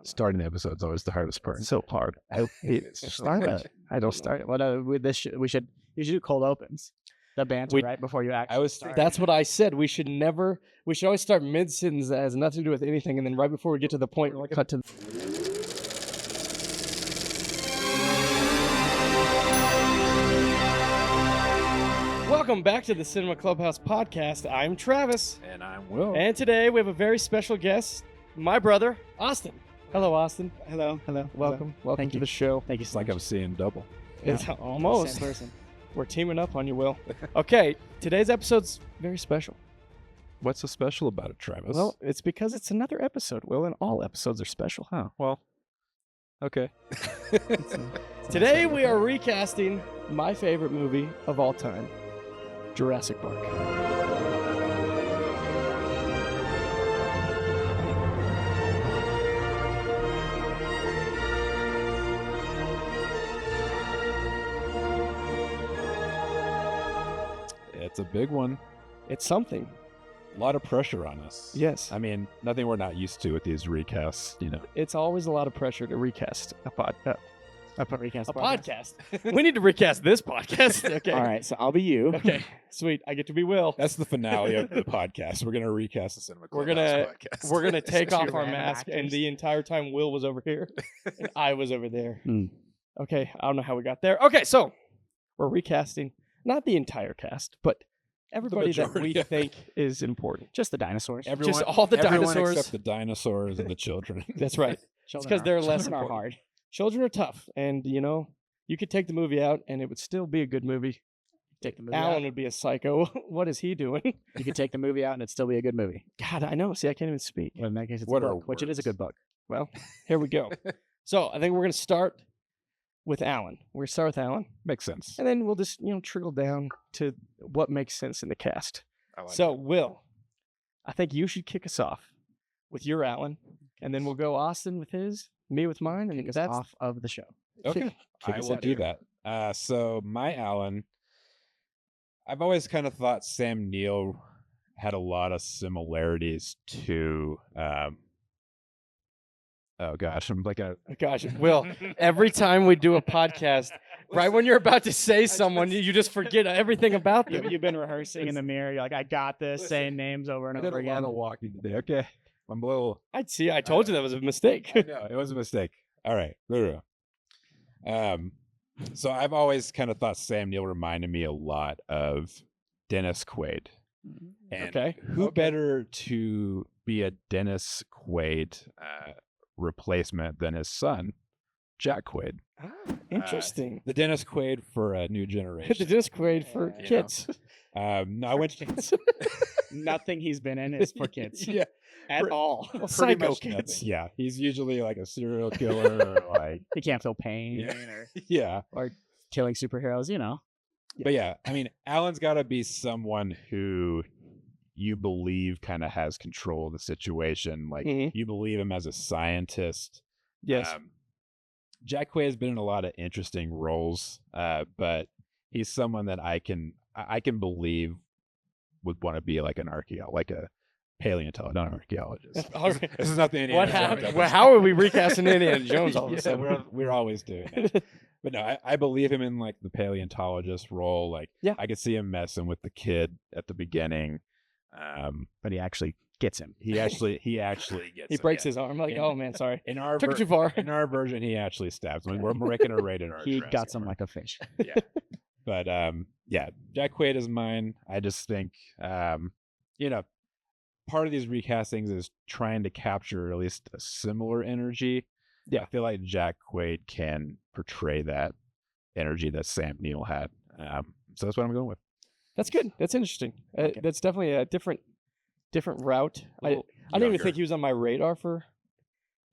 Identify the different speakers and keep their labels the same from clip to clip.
Speaker 1: Starting the episode's always the hardest part.
Speaker 2: It's so hard. I start it. I don't start it. What with this? You should do cold opens. The banter right before you actually. Start.
Speaker 3: That's what I said. We should always start mid-sentence that has nothing to do with anything, and then right before we get to the point, we'll cut to. Welcome back to the Cinema Clubhouse podcast. I'm Travis.
Speaker 1: And I'm Will.
Speaker 3: And today we have a very special guest, my brother, Austin. Hello, Austin.
Speaker 2: Hello.
Speaker 3: Welcome
Speaker 2: Thank
Speaker 3: to
Speaker 2: you.
Speaker 3: the show.
Speaker 2: Thank you.
Speaker 1: It's like I'm seeing double.
Speaker 3: It's almost.
Speaker 2: Same person.
Speaker 3: We're teaming up on you, Will. Okay, today's episode's very special.
Speaker 1: What's so special about it, Travis?
Speaker 3: Well, it's because it's another episode, Will, and all episodes are special.
Speaker 1: Oh, well, okay.
Speaker 3: Today we are recasting my favorite movie of all time, Jurassic Park.
Speaker 1: It's a big one.
Speaker 3: It's something.
Speaker 1: A lot of pressure on us.
Speaker 3: Yes.
Speaker 1: I mean, nothing we're not used to with these recasts, you know.
Speaker 3: It's always a lot of pressure to recast a podcast.
Speaker 2: podcast.
Speaker 3: We need to recast this podcast. Okay.
Speaker 2: All right, so I'll be you.
Speaker 3: Okay. Sweet. I get to be Will.
Speaker 1: That's the finale of the podcast. We're going to recast the Cinema
Speaker 3: We're
Speaker 1: Clubhouse
Speaker 3: gonna
Speaker 1: podcast.
Speaker 3: we're gonna take off our
Speaker 2: Random
Speaker 3: mask, and
Speaker 2: actors.
Speaker 3: the entire time Will was over here, and I was over there.
Speaker 2: Hmm.
Speaker 3: Okay, I don't know how we got there. Okay, so we're recasting not the entire cast, but everybody that we
Speaker 1: majority of it.
Speaker 3: think is important.
Speaker 2: Just the dinosaurs.
Speaker 1: Everyone,
Speaker 3: Just all the
Speaker 1: everyone
Speaker 3: dinosaurs.
Speaker 1: except the dinosaurs and the children.
Speaker 3: That's right.
Speaker 2: Children
Speaker 3: because
Speaker 2: are-
Speaker 3: they're less
Speaker 2: children are
Speaker 3: important.
Speaker 2: hard.
Speaker 3: Children are tough, and you could take the movie out, and it would still be a good movie.
Speaker 2: Take the movie
Speaker 3: Alan
Speaker 2: out.
Speaker 3: would be a psycho. What is he doing?
Speaker 2: You could take the movie out and it'd still be a good movie.
Speaker 3: God, I know. See, I can't even speak.
Speaker 2: Well, in that case, it's
Speaker 1: What
Speaker 2: a
Speaker 1: are
Speaker 2: book, which it is a
Speaker 1: words?
Speaker 2: good book.
Speaker 3: Well, here we go. So I think we're going to start with Alan. We're going to start with Alan,
Speaker 1: Makes sense.
Speaker 3: and then we'll just, trickle down to what makes sense in the cast.
Speaker 1: I like
Speaker 3: So, Will, I think you should kick us off with your Alan, and then we'll go Austin with his, me with mine, and
Speaker 2: Kick us
Speaker 3: that's
Speaker 2: off of the show.
Speaker 1: Okay,
Speaker 3: kick
Speaker 1: I
Speaker 3: us
Speaker 1: will
Speaker 3: out
Speaker 1: do
Speaker 3: here.
Speaker 1: that. So my Alan, I've always kind of thought Sam Neill had a lot of similarities to. Oh gosh, I'm like a.
Speaker 3: Gosh, Will, every time we do a podcast, right when you're about to say someone, you just forget everything about them.
Speaker 2: You've been rehearsing in the mirror. You're like, I got this,
Speaker 1: Listen,
Speaker 2: saying names over and
Speaker 1: I did
Speaker 2: over
Speaker 1: a lot
Speaker 2: again.
Speaker 1: of walking today. Okay, I'm a little.
Speaker 3: I see. I told you that was a mistake.
Speaker 1: I know it was a mistake. All right. So I've always kind of thought Sam Neill reminded me a lot of Dennis Quaid. And
Speaker 3: Okay.
Speaker 1: who better to be a Dennis Quaid replacement than his son, Jack Quaid?
Speaker 3: Interesting.
Speaker 1: The Dennis Quaid for a new
Speaker 3: the
Speaker 1: generation.
Speaker 3: Dennis Quaid for
Speaker 1: You know.
Speaker 3: kids.
Speaker 1: No, I went.
Speaker 2: Nothing he's been in is for kids
Speaker 1: Yeah,
Speaker 2: at
Speaker 1: Pre-
Speaker 2: all.
Speaker 3: Well,
Speaker 1: pretty
Speaker 3: psycho
Speaker 1: much
Speaker 3: kids.
Speaker 1: nothing. Yeah, he's usually like a serial killer or like
Speaker 2: He can't feel pain
Speaker 1: Yeah. yeah.
Speaker 2: or killing superheroes.
Speaker 1: But yeah, I mean, Alan's got to be someone who you believe kind of has control of the situation. Like
Speaker 3: Mhm.
Speaker 1: you believe him as a scientist.
Speaker 3: Yes.
Speaker 1: Jack Quaid has been in a lot of interesting roles, but he's someone that I can believe would want to be like an like a paleontologist, not an archaeologist.
Speaker 3: All right.
Speaker 1: This is not the Indiana
Speaker 3: What
Speaker 1: Jones
Speaker 3: happened?
Speaker 1: episode.
Speaker 3: Well, how are we recasting Indiana Jones all of
Speaker 1: Yeah,
Speaker 3: a sudden?
Speaker 1: we're always doing it. But no, I believe him in like the paleontologist role. Like,
Speaker 3: Yeah.
Speaker 1: I could see him messing with the kid at the beginning.
Speaker 2: But he actually gets him.
Speaker 1: He actually gets.
Speaker 3: He
Speaker 1: him,
Speaker 3: breaks
Speaker 1: yeah.
Speaker 3: his arm. Like,
Speaker 1: In-
Speaker 3: oh man, sorry.
Speaker 1: In our
Speaker 3: Took it too far.
Speaker 1: in our version, he actually stabs him. We're making a rated R.
Speaker 2: He
Speaker 1: Jurassic
Speaker 2: guts him
Speaker 1: Park.
Speaker 2: like a fish.
Speaker 1: Yeah. But yeah, Jack Quaid is mine. I just think part of these recastings is trying to capture at least a similar energy. Yeah, I feel like Jack Quaid can portray that energy that Sam Neill had. So that's what I'm going with.
Speaker 3: That's good. That's interesting.
Speaker 2: Okay.
Speaker 3: That's definitely a different route. I didn't even
Speaker 1: Younger.
Speaker 3: think he was on my radar for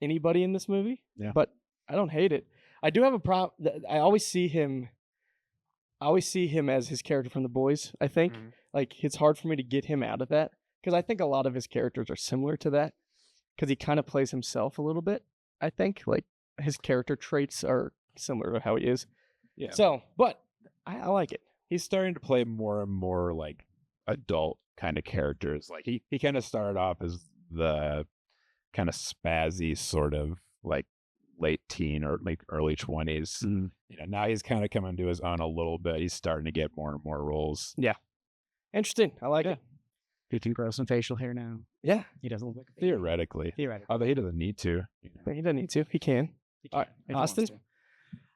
Speaker 3: anybody in this movie.
Speaker 1: Yeah.
Speaker 3: But I don't hate it. I do have a problem. I always see him as his character from The Boys. I think
Speaker 1: Mhm.
Speaker 3: like it's hard for me to get him out of that because I think a lot of his characters are similar to that because he kind of plays himself a little bit. I think like his character traits are similar to how he is.
Speaker 1: Yeah.
Speaker 3: So, but I like it.
Speaker 1: He's starting to play more and more like adult kind of characters. Like he kind of started off as the kind of spazzy sort of like late teen or like early 20s. Now he's kind of coming to his own a little bit. He's starting to get more and more roles.
Speaker 3: Yeah. Interesting. I like it.
Speaker 2: He can grow some facial hair now.
Speaker 3: Yeah.
Speaker 2: He doesn't look like a baby.
Speaker 1: Theoretically. Although he doesn't need to.
Speaker 3: But he doesn't need to. He can. All right. Austin?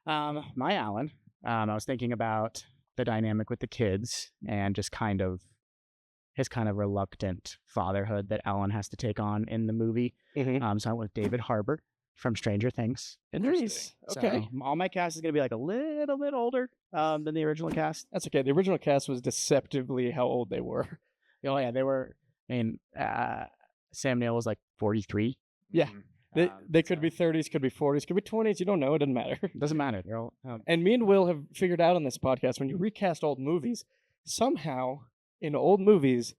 Speaker 2: My Alan, I was thinking about the dynamic with the kids and just kind of his kind of reluctant fatherhood that Alan has to take on in the movie. So I went with David Harbour from Stranger Things.
Speaker 3: Nice. Okay.
Speaker 2: So all my cast is going to be like a little bit older than the original cast.
Speaker 3: That's okay. The original cast was deceptively how old they were.
Speaker 2: Oh, yeah. They were, Sam Neill was like 43.
Speaker 3: Yeah. They could be 30s, could be 40s, could be 20s. You don't know. It doesn't matter.
Speaker 2: It doesn't matter. They're all,
Speaker 3: and me and Will have figured out on this podcast, when you recast old movies, somehow in old movies,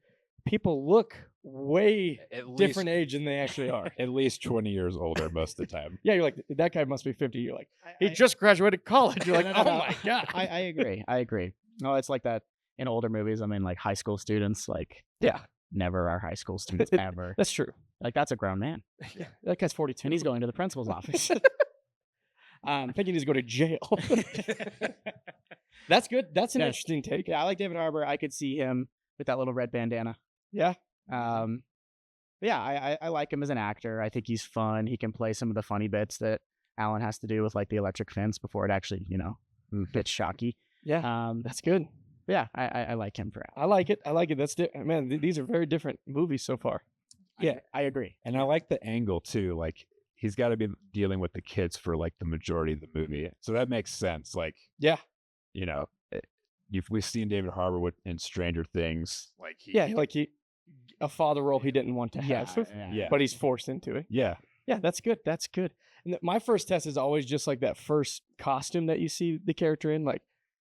Speaker 3: people look way different age than they actually are.
Speaker 1: At least 20 years older most of the time.
Speaker 3: Yeah, you're like, that guy must be 50. You're like, he just graduated college. You're like, oh my God.
Speaker 2: I agree. No, it's like that in older movies. I mean, like high school students, like, never are high school students ever.
Speaker 3: That's true.
Speaker 2: Like, that's a grown man.
Speaker 3: Yeah, that guy's 42.
Speaker 2: And he's going to the principal's office.
Speaker 3: I think he needs to go to jail. That's good. That's an interesting take.
Speaker 2: Yeah, I like David Harbour. I could see him with that little red bandana.
Speaker 3: Yeah.
Speaker 2: I like him as an actor. I think he's fun. He can play some of the funny bits that Alan has to do with like the electric fence before it actually, gets shocky.
Speaker 3: Yeah. That's good.
Speaker 2: Yeah, I like him for
Speaker 3: I
Speaker 2: Alan.
Speaker 3: like it. That's man. These are very different movies so far.
Speaker 2: Yeah, I agree.
Speaker 1: And I like the angle too. Like, he's got to be dealing with the kids for like the majority of the movie, so that makes sense. Like,
Speaker 3: yeah,
Speaker 1: we've seen David Harbour in Stranger Things. Like,
Speaker 3: a father role he didn't want to have, but he's forced into it.
Speaker 1: Yeah,
Speaker 3: that's good. That's good. And my first test is always just like that first costume that you see the character in. Like,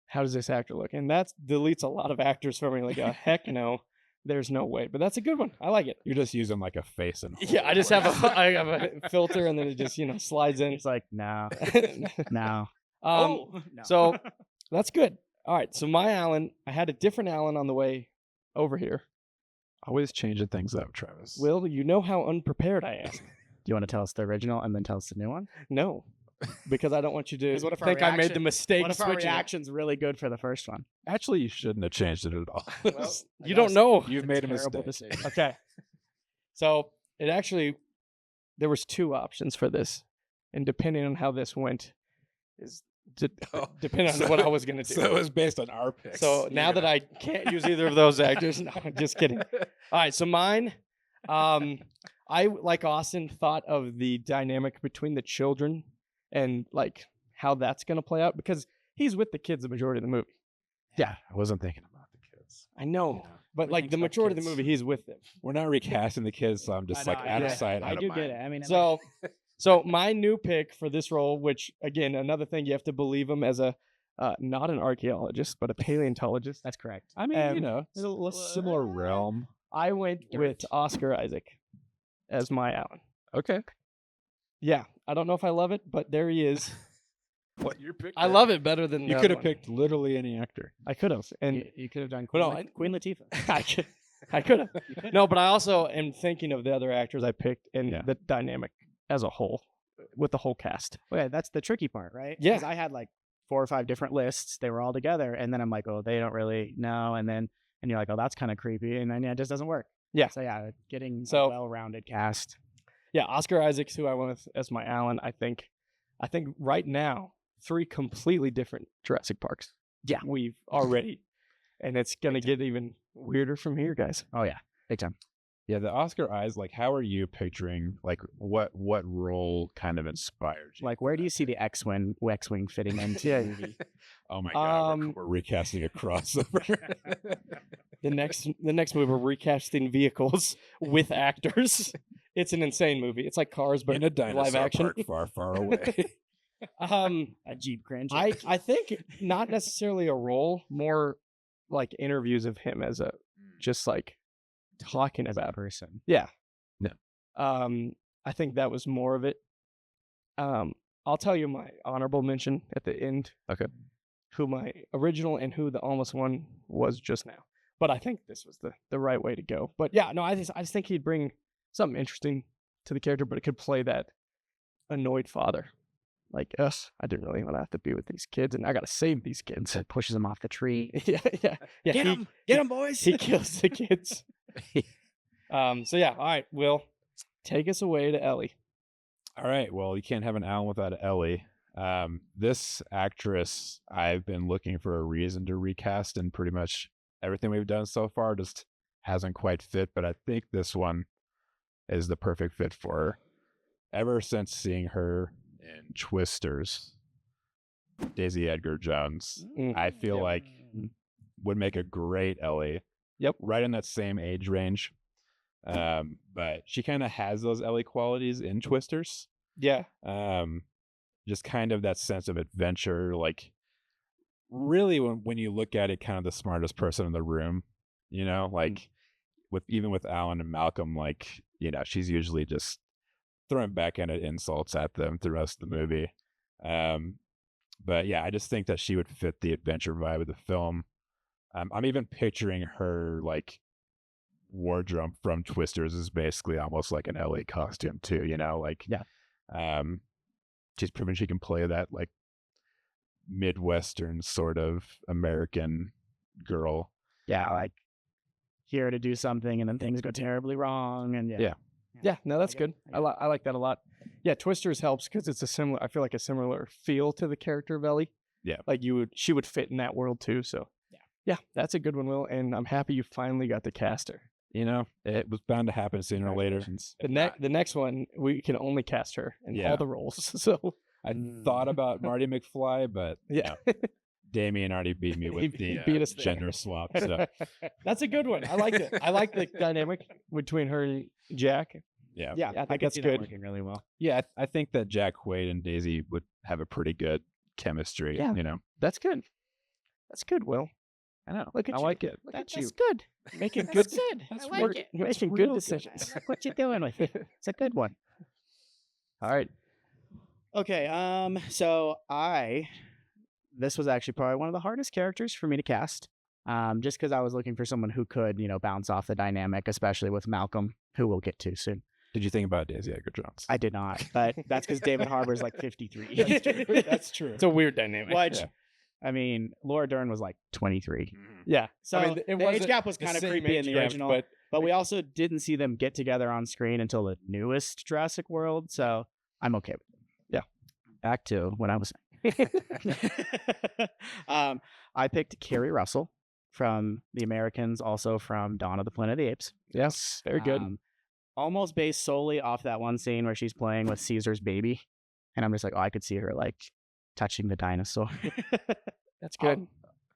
Speaker 3: how does this actor look? And that deletes a lot of actors for me. Like, heck no. There's no way, but that's a good one. I like it.
Speaker 1: You're just using like a face and
Speaker 3: I just have a filter, and then it just slides in.
Speaker 2: It's like no.
Speaker 3: No. So that's good. All right. So my Alan, I had a different Alan on the way over here.
Speaker 1: Always changing things up, Travis.
Speaker 3: Will, you know how unprepared I am.
Speaker 2: Do you want to tell us the original and then tell us the new one?
Speaker 3: No. Because I don't want you to think I made the mistake.
Speaker 2: What if our reaction's really good for the first one?
Speaker 1: Actually, you shouldn't have changed it at all.
Speaker 3: Well, you don't know.
Speaker 1: You've made a mistake.
Speaker 3: Okay. So there was two options for this, and depending on how this went, depending on what I was going to do.
Speaker 1: So it was based on our picks.
Speaker 3: So now that I can't use either of those actors, no, I'm just kidding. All right. So mine, I, like Austin, thought of the dynamic between the children and like how that's going to play out, because he's with the kids the majority of the movie.
Speaker 1: Yeah, I wasn't thinking about the kids.
Speaker 3: I know, but like the majority of the movie, he's with them.
Speaker 1: We're not recasting the kids, so I'm just like out of sight.
Speaker 2: I do get it. I mean,
Speaker 3: so my new pick for this role, which again, another thing, you have to believe him as a not an archaeologist, but a paleontologist.
Speaker 2: That's correct.
Speaker 1: I mean, it's a similar realm.
Speaker 3: I went with Oscar Isaac as my Alan.
Speaker 1: Okay.
Speaker 3: Yeah, I don't know if I love it, but there he is.
Speaker 1: What your pick?
Speaker 3: I love it better than
Speaker 1: you could have picked literally any actor.
Speaker 3: I could have, and
Speaker 2: you could have done
Speaker 3: Queen Latifah. I could have. No, but I also am thinking of the other actors I picked and the dynamic as a whole with the whole cast.
Speaker 2: Well, yeah, that's the tricky part, right?
Speaker 3: Yeah,
Speaker 2: because I had like 4 or 5 different lists. They were all together, and then I'm like, oh, they don't really know, and you're like, oh, that's kind of creepy, and then it just doesn't work.
Speaker 3: Yeah.
Speaker 2: So getting a well-rounded cast.
Speaker 3: Yeah, Oscar Isaac's who I went with as my Alan. I think right now 3 completely different Jurassic Parks.
Speaker 2: Yeah,
Speaker 3: we've already, and it's gonna get even weirder from here, guys.
Speaker 2: Oh yeah, big time.
Speaker 1: Yeah, the Oscar Isaac. Like, how are you picturing? Like, what role kind of inspired you?
Speaker 2: Like, where do you see the X-wing fitting into the movie?
Speaker 1: Oh my God, we're recasting a crossover.
Speaker 3: The next movie, we're recasting vehicles with actors. It's an insane movie. It's like Cars, but
Speaker 1: in a dinosaur
Speaker 3: live action.
Speaker 1: Park far, far away.
Speaker 2: A Jeep Grand
Speaker 3: I think not necessarily a role, more like interviews of him as a just like talking about
Speaker 2: a person.
Speaker 3: Yeah.
Speaker 1: No.
Speaker 3: I think that was more of it. I'll tell you my honorable mention at the end.
Speaker 1: Okay.
Speaker 3: Who my original and who the almost one was just now. But I think this was the right way to go. But yeah, no, I just think he'd bring something interesting to the character, but it could play that annoyed father. Like, us, I didn't really want to have to be with these kids, and I got to save these kids.
Speaker 2: Pushes him off the tree.
Speaker 3: yeah.
Speaker 2: Get him, boys.
Speaker 3: He kills the kids. So yeah, all right, Will, take us away to Ellie.
Speaker 1: All right. Well, you can't have an Alan without an Ellie. This actress, I've been looking for a reason to recast, and pretty much everything we've done so far just hasn't quite fit. But I think this one is the perfect fit for her. Ever since seeing her in Twisters, Daisy Edgar Jones, I feel like would make a great Ellie.
Speaker 3: Yep.
Speaker 1: Right in that same age range. But she kind of has those Ellie qualities in Twisters.
Speaker 3: Yeah.
Speaker 1: Just kind of that sense of adventure, like really when you look at it, kind of the smartest person in the room, you know, like even with Alan and Malcolm, like, you know, she's usually just throwing backhanded insults at them through the rest of the movie. But yeah, I just think that she would fit the adventure vibe of the film. I'm even picturing her like wardrobe from Twisters is basically almost like an Ellie costume too, you know, like she's proven she can play that like Midwestern sort of American girl.
Speaker 2: Yeah, like here to do something and then things go terribly wrong, and
Speaker 3: yeah. No, that's good. I like that a lot. Yeah, Twisters helps because it's I feel like a similar feel to the character of Ellie.
Speaker 1: Yeah,
Speaker 3: like she would fit in that world too. So yeah, that's a good one, Will, and I'm happy you finally got to cast her.
Speaker 1: You know, it was bound to happen sooner or later.
Speaker 3: The next one, we can only cast her in all the roles. So
Speaker 1: I thought about Marty McFly, but
Speaker 3: yeah,
Speaker 1: Damien already beat me with the
Speaker 3: beat us
Speaker 1: gender swap. So
Speaker 3: that's a good one. I liked it. I like the dynamic between her and Jack.
Speaker 1: Yeah,
Speaker 3: I think that's good.
Speaker 2: Working really well.
Speaker 1: Yeah, I think that Jack Quaid and Daisy would have a pretty good chemistry.
Speaker 3: Yeah,
Speaker 1: you know,
Speaker 3: that's good. That's good, Will.
Speaker 1: I know.
Speaker 3: Look at
Speaker 1: I
Speaker 3: you.
Speaker 1: like it.
Speaker 3: That's
Speaker 2: good.
Speaker 3: Making
Speaker 2: That's
Speaker 3: good.
Speaker 2: good.
Speaker 3: That's
Speaker 2: I like it.
Speaker 3: Making good decisions.
Speaker 2: What you doing with it? It's a good one.
Speaker 3: All right.
Speaker 2: Okay. So this was actually probably one of the hardest characters for me to cast. Just because I was looking for someone who could, bounce off the dynamic, especially with Malcolm, who we'll get to soon.
Speaker 1: Did you think about Daisy Edgar Jones?
Speaker 2: I did not, but that's because David Harbour's like 53.
Speaker 3: That's true. It's a weird dynamic.
Speaker 2: Which, I mean, Laura Dern was like 23.
Speaker 3: Yeah.
Speaker 2: So
Speaker 3: I mean,
Speaker 2: the age gap was kind of creepy in the original, but we also didn't see them get together on screen until the newest Jurassic World, so I'm okay with it.
Speaker 3: Yeah.
Speaker 2: Back to what I was saying. I picked Kerry Russell from The Americans, also from Dawn of the Planet of the Apes.
Speaker 3: Yes, very good.
Speaker 2: Almost based solely off that one scene where she's playing with Caesar's baby. And I'm just like, I could see her like touching the dinosaur.
Speaker 3: That's good.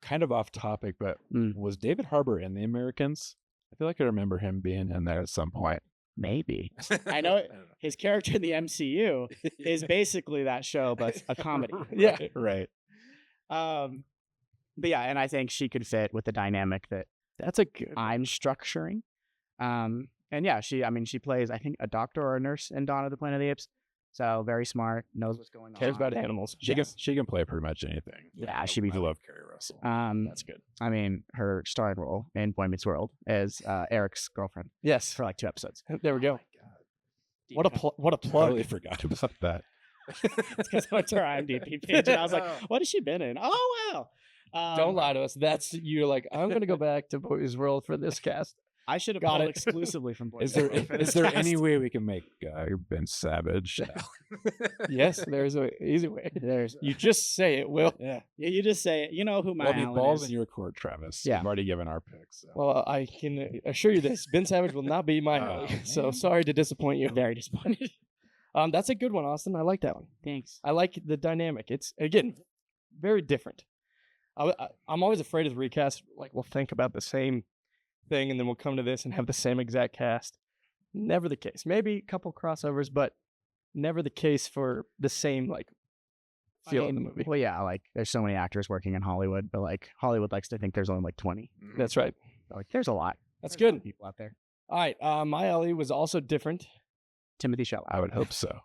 Speaker 1: Kind of off topic, but was David Harbour in The Americans? I feel like I remember him being in there at some point.
Speaker 2: Maybe. I know his character in the MCU is basically that show, but a comedy.
Speaker 3: Yeah.
Speaker 1: Right.
Speaker 2: But yeah, and I think she could fit with the dynamic
Speaker 3: that's a good
Speaker 2: I'm structuring. And yeah, she plays, I think, a doctor or a nurse in Dawn of the Planet of the Apes. So very smart, knows what's going on.
Speaker 3: Cares about animals.
Speaker 1: She can play pretty much anything.
Speaker 2: Yeah,
Speaker 1: I love Kerry Russell.
Speaker 3: That's good.
Speaker 2: I mean, her starring role in Boy Meets World is Eric's girlfriend.
Speaker 3: Yes,
Speaker 2: for like 2 episodes.
Speaker 3: There we go.
Speaker 1: Oh
Speaker 3: What a
Speaker 1: I
Speaker 3: plug!
Speaker 1: totally forgot about that.
Speaker 2: It's because I went to her IMDb page and I was like, "What has she been in?" Oh wow!
Speaker 3: Don't lie to us. You're like, I'm gonna go back to Boy Meets World for this cast.
Speaker 2: I should have
Speaker 3: Got
Speaker 2: pulled
Speaker 3: it.
Speaker 2: exclusively from Boy
Speaker 1: Is
Speaker 2: Meets
Speaker 1: there
Speaker 2: World for
Speaker 1: is
Speaker 2: this
Speaker 1: there
Speaker 2: cast.
Speaker 1: any way we can make Ben Savage?
Speaker 3: Yes, there's an easy way. You just say it, Will.
Speaker 1: Yeah.
Speaker 2: You just say it. You know who my
Speaker 1: Well, the
Speaker 2: Alan
Speaker 1: ball's
Speaker 2: is.
Speaker 1: in your court, Travis.
Speaker 2: Yeah.
Speaker 1: We've already given our picks. So.
Speaker 3: Well, I can assure you this: Ben Savage will not be my
Speaker 1: Oh,
Speaker 3: Ellie. So
Speaker 1: man.
Speaker 3: sorry to disappoint you.
Speaker 2: Very disappointed.
Speaker 3: That's a good one, Austin. I like that one.
Speaker 2: Thanks.
Speaker 3: I like the dynamic. It's again very different. I'm always afraid of the recast. Like we'll think about the same thing, and then we'll come to this and have the same exact cast. Never the case. Maybe a couple crossovers, but never the case for the same like feel in the movie.
Speaker 2: Well, yeah, like there's so many actors working in Hollywood, but like Hollywood likes to think there's only like 20.
Speaker 3: That's right.
Speaker 2: So, like there's a lot.
Speaker 3: That's
Speaker 2: There's a lot
Speaker 3: good.
Speaker 2: of people out there.
Speaker 3: All right. My Ellie was also different.
Speaker 2: Timothy Chalamet.
Speaker 1: I would hope so.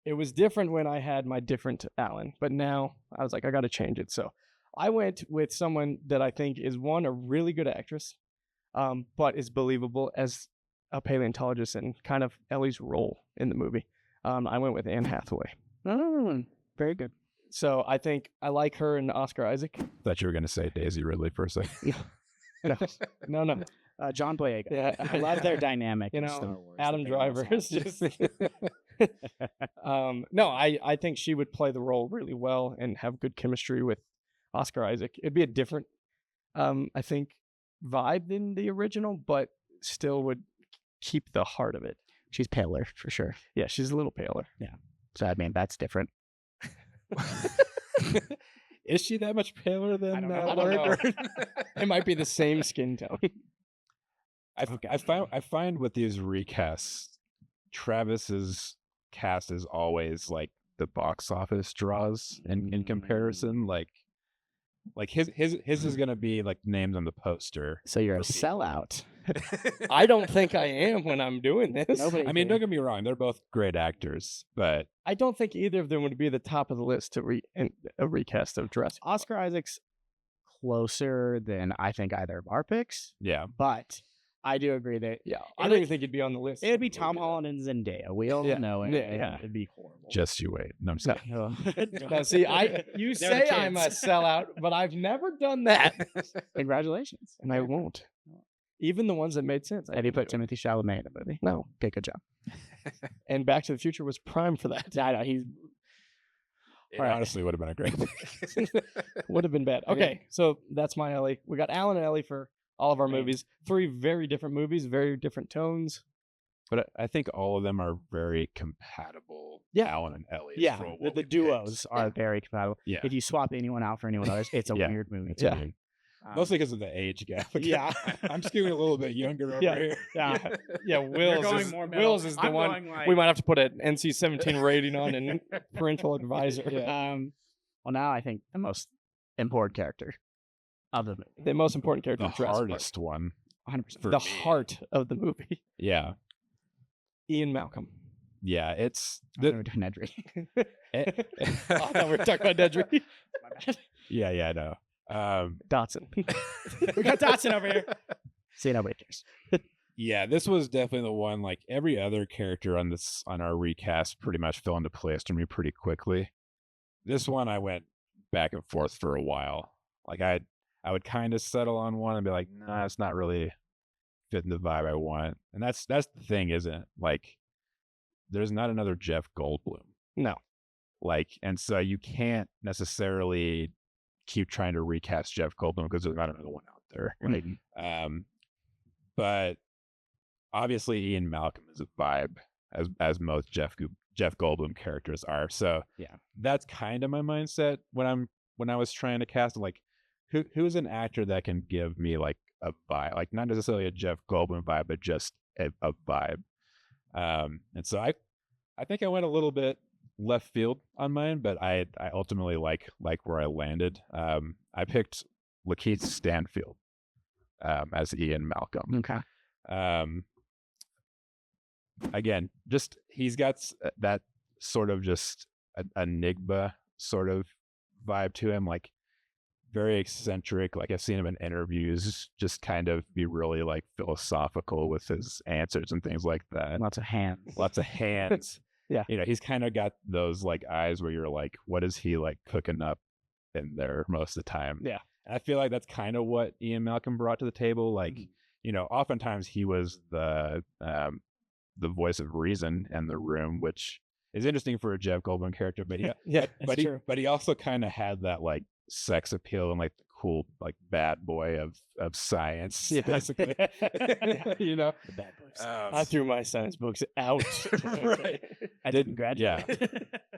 Speaker 3: It was different when I had my different Alan, but now I was like, I got to change it. So I went with someone that I think is a really good actress, but is believable as a paleontologist and kind of Ellie's role in the movie. I went with Anne Hathaway.
Speaker 2: Very good.
Speaker 3: So I think I like her and Oscar Isaac.
Speaker 1: Thought you were gonna say Daisy Ridley for a second.
Speaker 3: No.
Speaker 2: John Boyega.
Speaker 3: Yeah,
Speaker 2: I love their dynamic.
Speaker 3: You
Speaker 2: in
Speaker 3: know,
Speaker 2: Star Wars
Speaker 3: Adam
Speaker 2: that they always
Speaker 3: Driver is
Speaker 2: have.
Speaker 3: just. No, I think she would play the role really well and have good chemistry with Oscar Isaac. It'd be a different, I think, vibe than the original, but still would keep the heart of it.
Speaker 2: She's paler for sure.
Speaker 3: Yeah, she's a little paler.
Speaker 2: So I mean, that's different.
Speaker 1: Is she that much paler than
Speaker 2: I don't know.
Speaker 3: I don't
Speaker 1: Laura
Speaker 3: know.
Speaker 1: Dern?
Speaker 3: It might be the same skin tone.
Speaker 1: I find with these recasts, Travis's cast is always like the box office draws in comparison. Like his is gonna be like names on the poster.
Speaker 2: So you're a
Speaker 1: For people.
Speaker 2: sellout.
Speaker 3: I don't think I am when I'm doing this.
Speaker 2: Nobody
Speaker 1: I mean,
Speaker 2: can.
Speaker 1: don't get me wrong; they're both great actors, but
Speaker 3: I don't think either of them would be at the top of the list to a recast of Jurassic Park.
Speaker 2: Oscar Isaac's closer than I think either of our picks,
Speaker 1: yeah,
Speaker 2: but I do agree that
Speaker 3: Yeah, I don't even think he'd be on the list.
Speaker 2: it would be Tom Holland and Zendaya. We all
Speaker 3: Yeah.
Speaker 2: know it.
Speaker 3: Yeah.
Speaker 2: It'd be horrible.
Speaker 1: just you wait. No, I'm just kidding.
Speaker 3: No, see, you
Speaker 2: They're the
Speaker 3: say I'm a
Speaker 2: kids.
Speaker 3: sellout, but I've never done that,
Speaker 2: Congratulations.
Speaker 3: and I won't. Even the ones that made sense.
Speaker 2: Have you put Timothy Chalamet in a movie?
Speaker 3: No.
Speaker 2: Okay, good job.
Speaker 3: And Back to the Future was prime for that.
Speaker 2: I know he's
Speaker 1: It
Speaker 2: Alright.
Speaker 1: honestly would have been a great pick.
Speaker 3: Would have been bad. Okay, so that's my Ellie. We got Alan and Ellie for all of our
Speaker 2: Great.
Speaker 3: movies. 3 very different movies, very different tones.
Speaker 1: But I think all of them are very compatible.
Speaker 3: Yeah.
Speaker 1: Alan and Ellie. is
Speaker 2: yeah.
Speaker 1: for what
Speaker 2: The
Speaker 1: we picked.
Speaker 2: duos are very compatible.
Speaker 1: Yeah.
Speaker 2: If you swap anyone out for anyone else, it's a
Speaker 1: Yeah.
Speaker 2: weird movie.
Speaker 1: It's
Speaker 3: Yeah.
Speaker 1: weird.
Speaker 2: Um,
Speaker 1: Mostly because of the age gap.
Speaker 2: Yeah.
Speaker 1: I'm skewing a little bit younger over
Speaker 3: Yeah.
Speaker 1: here.
Speaker 2: yeah.
Speaker 3: Yeah, Will's
Speaker 2: going
Speaker 3: is,
Speaker 2: more middle.
Speaker 3: Will's is the
Speaker 2: I'm
Speaker 3: one
Speaker 2: going, like-
Speaker 3: we might have to put an NC-17 rating on and parental advisor.
Speaker 2: Well, now I think the most important character of the movie.
Speaker 3: The most important character
Speaker 1: The
Speaker 3: of Jurassic Park.
Speaker 1: hardest one.
Speaker 2: 100%.
Speaker 1: For
Speaker 3: The
Speaker 1: me.
Speaker 3: heart of the movie.
Speaker 1: Yeah.
Speaker 3: Ian Malcolm.
Speaker 1: Yeah. It's
Speaker 2: We're doing Nedry.
Speaker 3: I thought we were talking about Nedry.
Speaker 2: My bad.
Speaker 1: yeah, I know.
Speaker 3: Dotson.
Speaker 2: We got Dotson over here. See, nobody cares.
Speaker 1: Yeah, this was definitely the one. Like every other character on our recast pretty much fell into place to me pretty quickly. This one I went back and forth for a while. Like I would kind of settle on one and be like, nah, it's not really fitting the vibe I want. And that's the thing, isn't it? Like there's not another Jeff Goldblum.
Speaker 3: No.
Speaker 1: Like, and so you can't necessarily keep trying to recast Jeff Goldblum because there's not another one out there.
Speaker 2: Right.
Speaker 1: But obviously Ian Malcolm is a vibe as most Jeff Goldblum characters are. So
Speaker 2: Yeah.
Speaker 1: that's kind of my mindset when I was trying to cast like who's an actor that can give me like a vibe, like not necessarily a Jeff Goldblum vibe, but just a vibe. And so I think I went a little bit left field on mine, but I ultimately like where I landed. I picked Lakeith Stanfield as Ian Malcolm.
Speaker 2: Okay.
Speaker 1: Again, just he's got that sort of just enigma sort of vibe to him, like very eccentric. Like I've seen him in interviews just kind of be really like philosophical with his answers and things like that.
Speaker 2: Lots of hands.
Speaker 1: Lots of hands.
Speaker 3: Yeah.
Speaker 1: You know, he's kind of got those like eyes where you're like, what is he like cooking up in there most of the time?
Speaker 3: Yeah.
Speaker 1: And I feel like that's kind of what Ian Malcolm brought to the table. Like, you know, oftentimes he was the voice of reason in the room, which is interesting for a Jeff Goldblum character, but yeah,
Speaker 3: Yeah.
Speaker 1: but he also kind of had that like sex appeal and like the cool like bad boy of science,
Speaker 3: Yeah.
Speaker 1: basically. You know,
Speaker 2: The bad boys.
Speaker 3: I threw my science books out.
Speaker 1: Right.
Speaker 2: I didn't graduate.
Speaker 1: Yeah.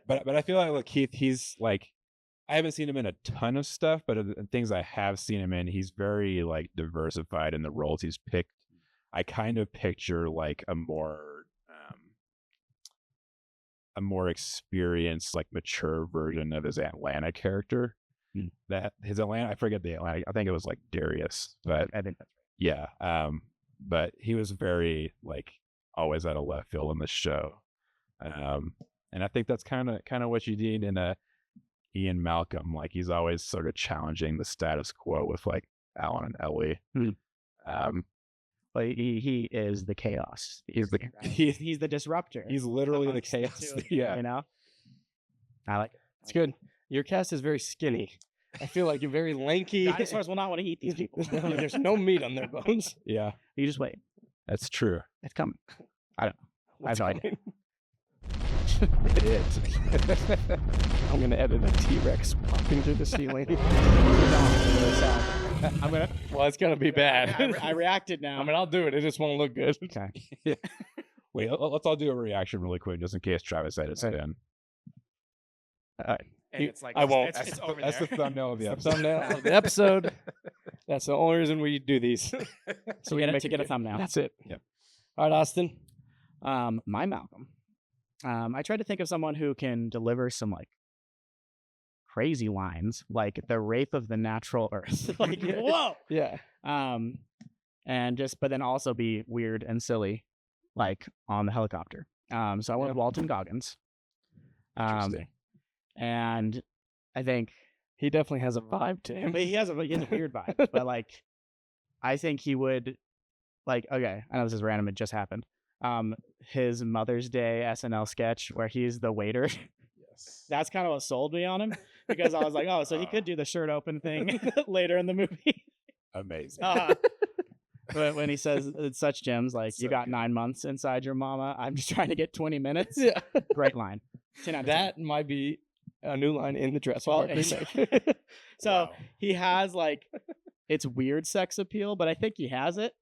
Speaker 1: But I feel like Keith, he's like, I haven't seen him in a ton of stuff, but the things I have seen him in, he's very like diversified in the roles he's picked. I kind of picture like a more experienced, like mature version of his Atlanta character. That his Atlanta, I forget the Atlanta. I think it was like Darius, but
Speaker 2: I think that's
Speaker 1: yeah. But he was very like always out of left field in the show, and I think that's kind of what you need in a Ian Malcolm. Like he's always sort of challenging the status quo with like Alan and Ellie.
Speaker 2: But he is the chaos.
Speaker 1: He's the
Speaker 2: He's the disruptor.
Speaker 1: he's literally the
Speaker 2: amongst
Speaker 1: chaos.
Speaker 2: two,
Speaker 1: Yeah.
Speaker 2: You know? I like it.
Speaker 3: It's good. Your cast is very skinny. I feel like you're very lanky.
Speaker 2: Dinosaurs will not want to eat these people.
Speaker 3: There's no meat on their bones.
Speaker 1: Yeah.
Speaker 2: You just wait.
Speaker 1: That's true.
Speaker 2: It's coming. I have no idea.
Speaker 1: It is.
Speaker 3: I'm gonna edit a T-Rex popping through the ceiling.
Speaker 2: I'm gonna.
Speaker 3: Well, it's gonna be bad.
Speaker 2: I reacted now.
Speaker 3: I mean, I'll do it. It just won't look good.
Speaker 2: Okay.
Speaker 1: Wait, let's all do a reaction really quick, just in case Travis edits it in.
Speaker 3: All right.
Speaker 2: And it's like
Speaker 3: I won't.
Speaker 2: It's over
Speaker 1: That's the
Speaker 2: there.
Speaker 1: thumbnail of the
Speaker 3: The
Speaker 1: episode.
Speaker 3: thumbnail of the episode. That's the only reason we do these.
Speaker 2: So we
Speaker 3: make
Speaker 2: to
Speaker 3: it
Speaker 2: get a
Speaker 3: good.
Speaker 2: thumbnail.
Speaker 3: That's it.
Speaker 1: Yep.
Speaker 3: All right, Austin.
Speaker 2: My Malcolm. I tried to think of someone who can deliver some like crazy lines, like the rape of the natural earth. Like, whoa.
Speaker 3: Yeah.
Speaker 2: And just, but then also be weird and silly, like on the helicopter. So I went with Walton Goggins.
Speaker 1: Interesting.
Speaker 2: And I think
Speaker 3: He definitely has a vibe to him.
Speaker 2: but he has a weird vibe. But like, I think he would, like, okay, I know this is random. It just happened. His Mother's Day SNL sketch where he's the waiter.
Speaker 1: Yes.
Speaker 2: That's kind of what sold me on him because I was like, oh, so he could do the shirt open thing later in the movie.
Speaker 1: Amazing.
Speaker 2: But when he says it's such gems, like
Speaker 1: So
Speaker 2: you got
Speaker 1: good.
Speaker 2: 9 months inside your mama, I'm just trying to get 20 minutes.
Speaker 3: Yeah.
Speaker 2: Great line. 10 out of 10.
Speaker 3: That might be a new line in the Jurassic
Speaker 2: Well,
Speaker 3: Park remake.
Speaker 2: So
Speaker 1: Wow.
Speaker 2: he has like, it's weird sex appeal, but I think he has it,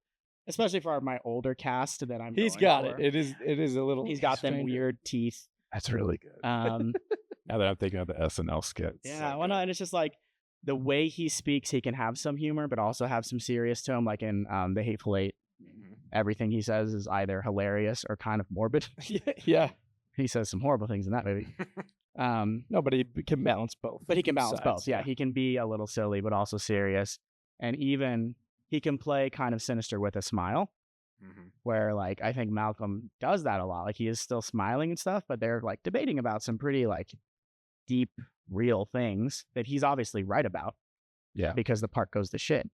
Speaker 2: especially for my older cast that I'm.
Speaker 3: He's
Speaker 2: going
Speaker 3: got
Speaker 2: for.
Speaker 3: it. It is a little.
Speaker 2: He's got them
Speaker 3: stranger.
Speaker 2: weird teeth.
Speaker 1: That's really good.
Speaker 2: Um,
Speaker 1: Now that I'm thinking of the SNL skit.
Speaker 2: yeah, well, no, and it's just like the way he speaks, he can have some humor, but also have some serious to him. Like in The Hateful Eight, everything he says is either hilarious or kind of morbid.
Speaker 3: Yeah.
Speaker 2: He says some horrible things in that movie.
Speaker 3: No, but he can balance both.
Speaker 2: But he can balance
Speaker 3: sides,
Speaker 2: both. Yeah, he can be a little silly, but also serious. And even he can play kind of sinister with a smile, where like I think Malcolm does that a lot. Like he is still smiling and stuff, but they're like debating about some pretty like deep, real things that he's obviously right about
Speaker 1: Yeah.
Speaker 2: because the park goes to shit.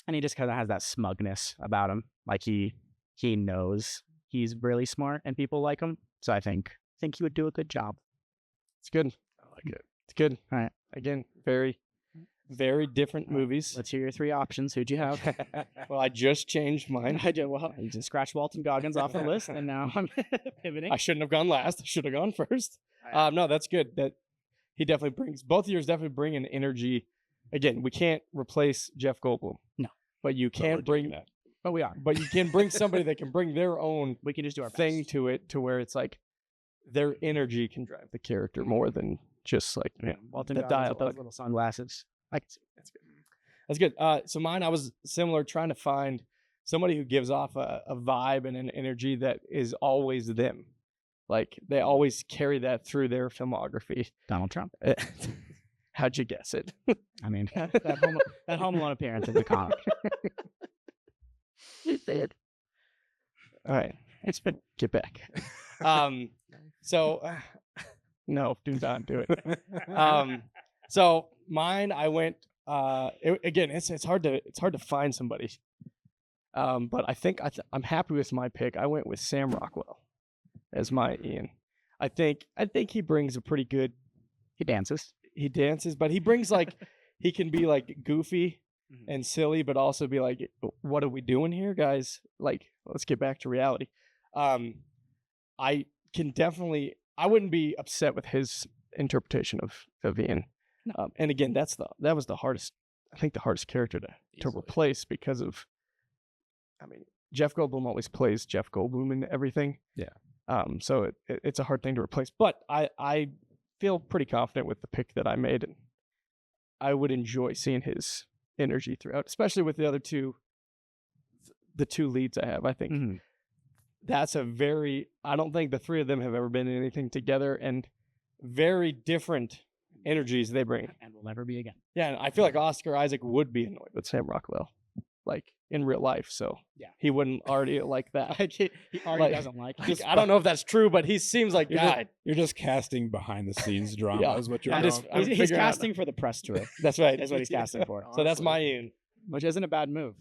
Speaker 2: And he just kind of has that smugness about him. Like he knows he's really smart and people like him. So I think he would do a good job.
Speaker 3: It's good.
Speaker 1: I like it.
Speaker 3: It's good.
Speaker 2: All right.
Speaker 3: Again, very, very different movies.
Speaker 2: Let's hear your 3 options. Who'd you have?
Speaker 3: Well, I just changed mine.
Speaker 2: I did. Well, you just scratched Walton Goggins off the list, and now I'm pivoting.
Speaker 3: I shouldn't have gone last. I should have gone first. No, that's good. That he definitely brings. Both of yours definitely bring an energy. Again, we can't replace Jeff Goldblum.
Speaker 2: No.
Speaker 3: But you
Speaker 1: But we're
Speaker 3: can
Speaker 1: doing
Speaker 3: bring
Speaker 1: that.
Speaker 2: But we are.
Speaker 3: But you can bring somebody that can bring their own
Speaker 2: We can just do our
Speaker 3: thing
Speaker 2: best.
Speaker 3: to it, to where it's like their energy can drive the character more than just like
Speaker 2: Walton
Speaker 3: the
Speaker 2: Goggins with those
Speaker 3: dialogue.
Speaker 2: little sunglasses. I can see.
Speaker 3: That's good. So mine, I was similar, trying to find somebody who gives off a vibe and an energy that is always them. Like they always carry that through their filmography.
Speaker 2: Donald Trump.
Speaker 3: How'd you guess it?
Speaker 2: I mean, that Home Alone appearance is iconic.
Speaker 3: All right, it's been get back. So no, do not do it. So mine, I went. Again, it's hard to find somebody. But I think I'm happy with my pick. I went with Sam Rockwell as my Ian. I think he brings a pretty good.
Speaker 2: He dances.
Speaker 3: He dances, but he brings like he can be like goofy
Speaker 2: Mhm.
Speaker 3: and silly, but also be like, "What are we doing here, guys? Like, let's get back to reality." I can definitely. I wouldn't be upset with his interpretation of Ian.
Speaker 2: No.
Speaker 3: And again, that was the hardest. I think the hardest character to
Speaker 1: Easily.
Speaker 3: replace because of. I mean, Jeff Goldblum always plays Jeff Goldblum in everything.
Speaker 1: Yeah.
Speaker 3: So it's a hard thing to replace, but I feel pretty confident with the pick that I made, and I would enjoy seeing his energy throughout, especially with the other two, the two leads I have. I think
Speaker 2: Mhm.
Speaker 3: that's I don't think the three of them have ever been in anything together, and very different energies they bring.
Speaker 2: And will never be again.
Speaker 3: Yeah, and I feel like Oscar Isaac would be annoyed with Sam Rockwell, like in real life, so
Speaker 2: Yeah.
Speaker 3: he wouldn't already like that.
Speaker 2: He already
Speaker 3: Like,
Speaker 2: doesn't like.
Speaker 3: Just, I don't know if that's true, but he seems like God.
Speaker 1: You're just casting behind the scenes drama.
Speaker 3: Yeah.
Speaker 1: Is what you're
Speaker 3: I
Speaker 1: doing.
Speaker 3: just- I'm
Speaker 2: He's
Speaker 3: figuring out-
Speaker 2: casting for the press tour.
Speaker 3: That's right.
Speaker 2: That's what he's casting for.
Speaker 3: So that's my Ian.
Speaker 2: Which isn't a bad move.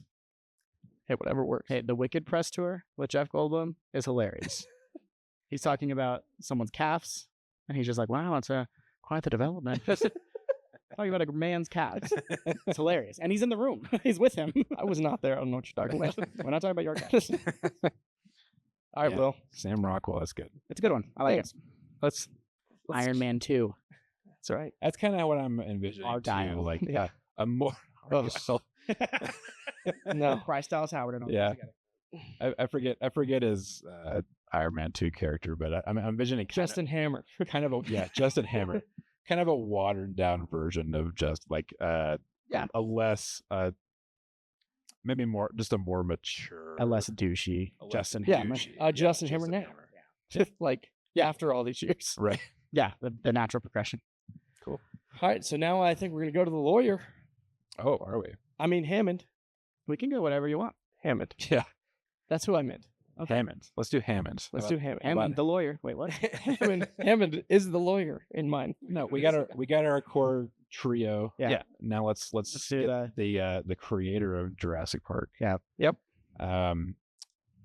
Speaker 3: Hey, whatever works.
Speaker 2: Hey, the Wicked press tour with Jeff Goldblum is hilarious. He's talking about someone's calves, and he's just like, "Wow, it's quite the development." Talking about a man's calves. It's hilarious, and he's in the room. He's with him.
Speaker 3: I was not there. I don't know what you're talking about.
Speaker 2: We're not talking about your calves.
Speaker 3: All right,
Speaker 1: Yeah.
Speaker 3: Will.
Speaker 1: Sam Rockwell, that's good.
Speaker 2: It's a good one. I like
Speaker 3: Thanks.
Speaker 2: it.
Speaker 3: Let's
Speaker 2: Iron Man 2.
Speaker 3: That's right.
Speaker 1: That's kind of what I'm envisioning.
Speaker 2: Our
Speaker 1: too,
Speaker 2: dial.
Speaker 1: like
Speaker 3: Yeah.
Speaker 1: a more.
Speaker 3: Oh. No.
Speaker 2: Bryce Dallas Howard and all
Speaker 1: Yeah.
Speaker 2: together.
Speaker 1: I forget his Iron Man 2 character, but I'm envisioning
Speaker 3: Justin Hammer.
Speaker 1: kind of a Justin Hammer, kind of a watered down version of just like a less maybe more just a more mature,
Speaker 2: A less douchey
Speaker 1: a less
Speaker 2: Justin
Speaker 3: Yeah,
Speaker 2: Hammer.
Speaker 3: Justin Hammer now. Like after all these years.
Speaker 1: right?
Speaker 2: Yeah, the natural progression.
Speaker 3: All right, so now I think we're gonna go to the lawyer.
Speaker 1: Oh, are we?
Speaker 3: I mean Hammond.
Speaker 2: We can go whatever you want.
Speaker 3: Hammond.
Speaker 1: Yeah,
Speaker 3: That's who I meant.
Speaker 1: Hammond. Let's do Hammond.
Speaker 3: Let's do Hammond.
Speaker 2: Hammond, the lawyer. Wait, what?
Speaker 3: Hammond is the lawyer in mine.
Speaker 1: No, we got our core trio.
Speaker 2: Yeah.
Speaker 1: Now let's
Speaker 2: do
Speaker 1: get the creator of Jurassic Park.
Speaker 2: Yeah.
Speaker 3: Yep.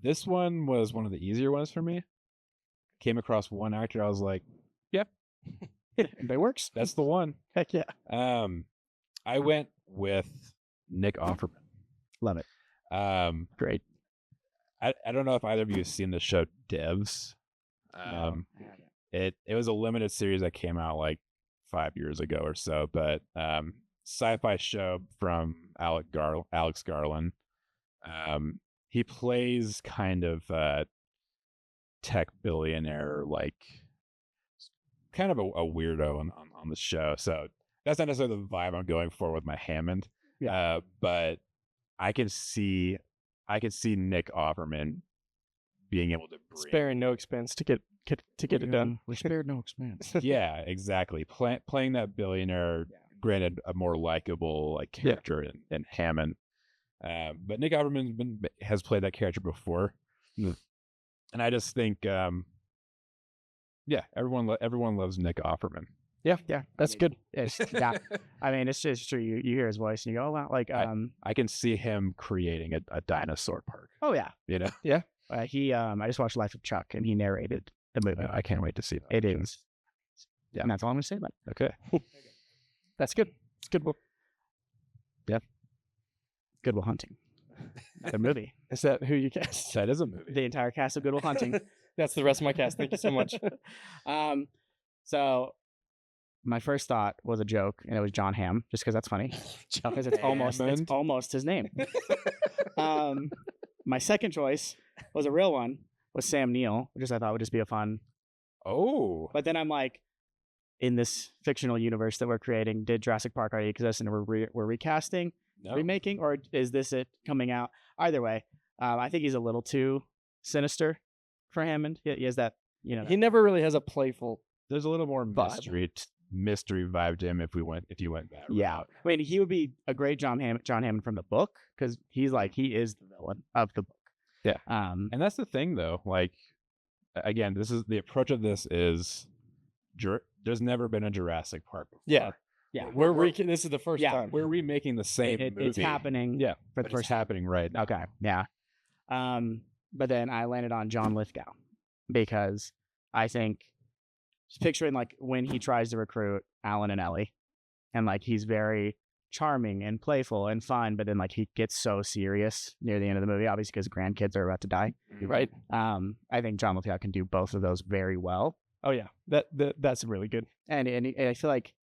Speaker 1: This one was one of the easier ones for me. Came across one actor, I was like, "Yep,
Speaker 2: That works.
Speaker 1: that's the one."
Speaker 3: Heck yeah.
Speaker 1: I went with Nick Offerman.
Speaker 2: Love it.
Speaker 3: Great.
Speaker 1: I don't know if either of you have seen the show Devs. It was a limited series that came out like 5 years ago or so, but sci-fi show from Alex Garland. He plays kind of tech billionaire, like kind of a weirdo on the show. So that's not necessarily the vibe I'm going for with my Hammond.
Speaker 2: Yeah.
Speaker 1: But I can see Nick Offerman being able to bring.
Speaker 3: Sparing no expense to get it done.
Speaker 2: We spared no expense.
Speaker 1: Yeah, exactly. Playing that billionaire, granted a more likable like character in Hammond. But Nick Offerman has played that character before, and I just think, everyone loves Nick Offerman.
Speaker 3: Yeah, that's good.
Speaker 2: Yeah. I mean, it's just true. You hear his voice and you go, "Oh wow!" Like,
Speaker 1: I can see him creating a dinosaur park.
Speaker 2: oh yeah.
Speaker 1: You know,
Speaker 2: I just watched Life of Chuck and he narrated the movie.
Speaker 1: I can't wait to see that.
Speaker 2: It is. Yeah, and that's all I'm gonna say about it.
Speaker 1: Okay.
Speaker 3: That's good. It's good.
Speaker 2: Good Will Hunting. The movie.
Speaker 3: Is that who you cast?
Speaker 1: That is a movie.
Speaker 2: The entire cast of Good Will Hunting.
Speaker 3: That's the rest of my cast. Thank you so much.
Speaker 2: So my first thought was a joke, and it was John Hamm, just because that's funny. Because it's almost his name. My second choice was a real one, was Sam Neill, which I thought would just be a fun.
Speaker 1: Oh,
Speaker 2: But then I'm like, in this fictional universe that we're creating, did Jurassic Park already exist and we're recasting,
Speaker 1: no.
Speaker 2: remaking, or is this it coming out? Either way, I think he's a little too sinister for Hammond. He has that,
Speaker 3: He never really has a playful.
Speaker 1: There's a little more
Speaker 3: Vibe.
Speaker 1: mystery vibe to him if you went that route.
Speaker 2: Yeah, I mean, he would be a great John Hammond from the book, because he is the villain of the book.
Speaker 1: Yeah.
Speaker 2: And
Speaker 1: that's the thing, though. Like, again, this is the approach of this is, there's never been a Jurassic Park before.
Speaker 3: Yeah.
Speaker 2: Yeah.
Speaker 3: This is the first time.
Speaker 1: We're remaking the same movie.
Speaker 2: it's happening.
Speaker 1: Yeah,
Speaker 2: for the
Speaker 1: but
Speaker 2: first
Speaker 1: it's happening right now.
Speaker 2: Okay. Yeah. But then I landed on John Lithgow, because I think, just picturing like when he tries to recruit Alan and Ellie, and like he's very charming and playful and fun, but then like he gets so serious near the end of the movie, obviously because grandkids are about to die.
Speaker 3: Right.
Speaker 2: I think John Lithgow can do both of those very well.
Speaker 3: Oh yeah. That's really good.
Speaker 2: And I feel like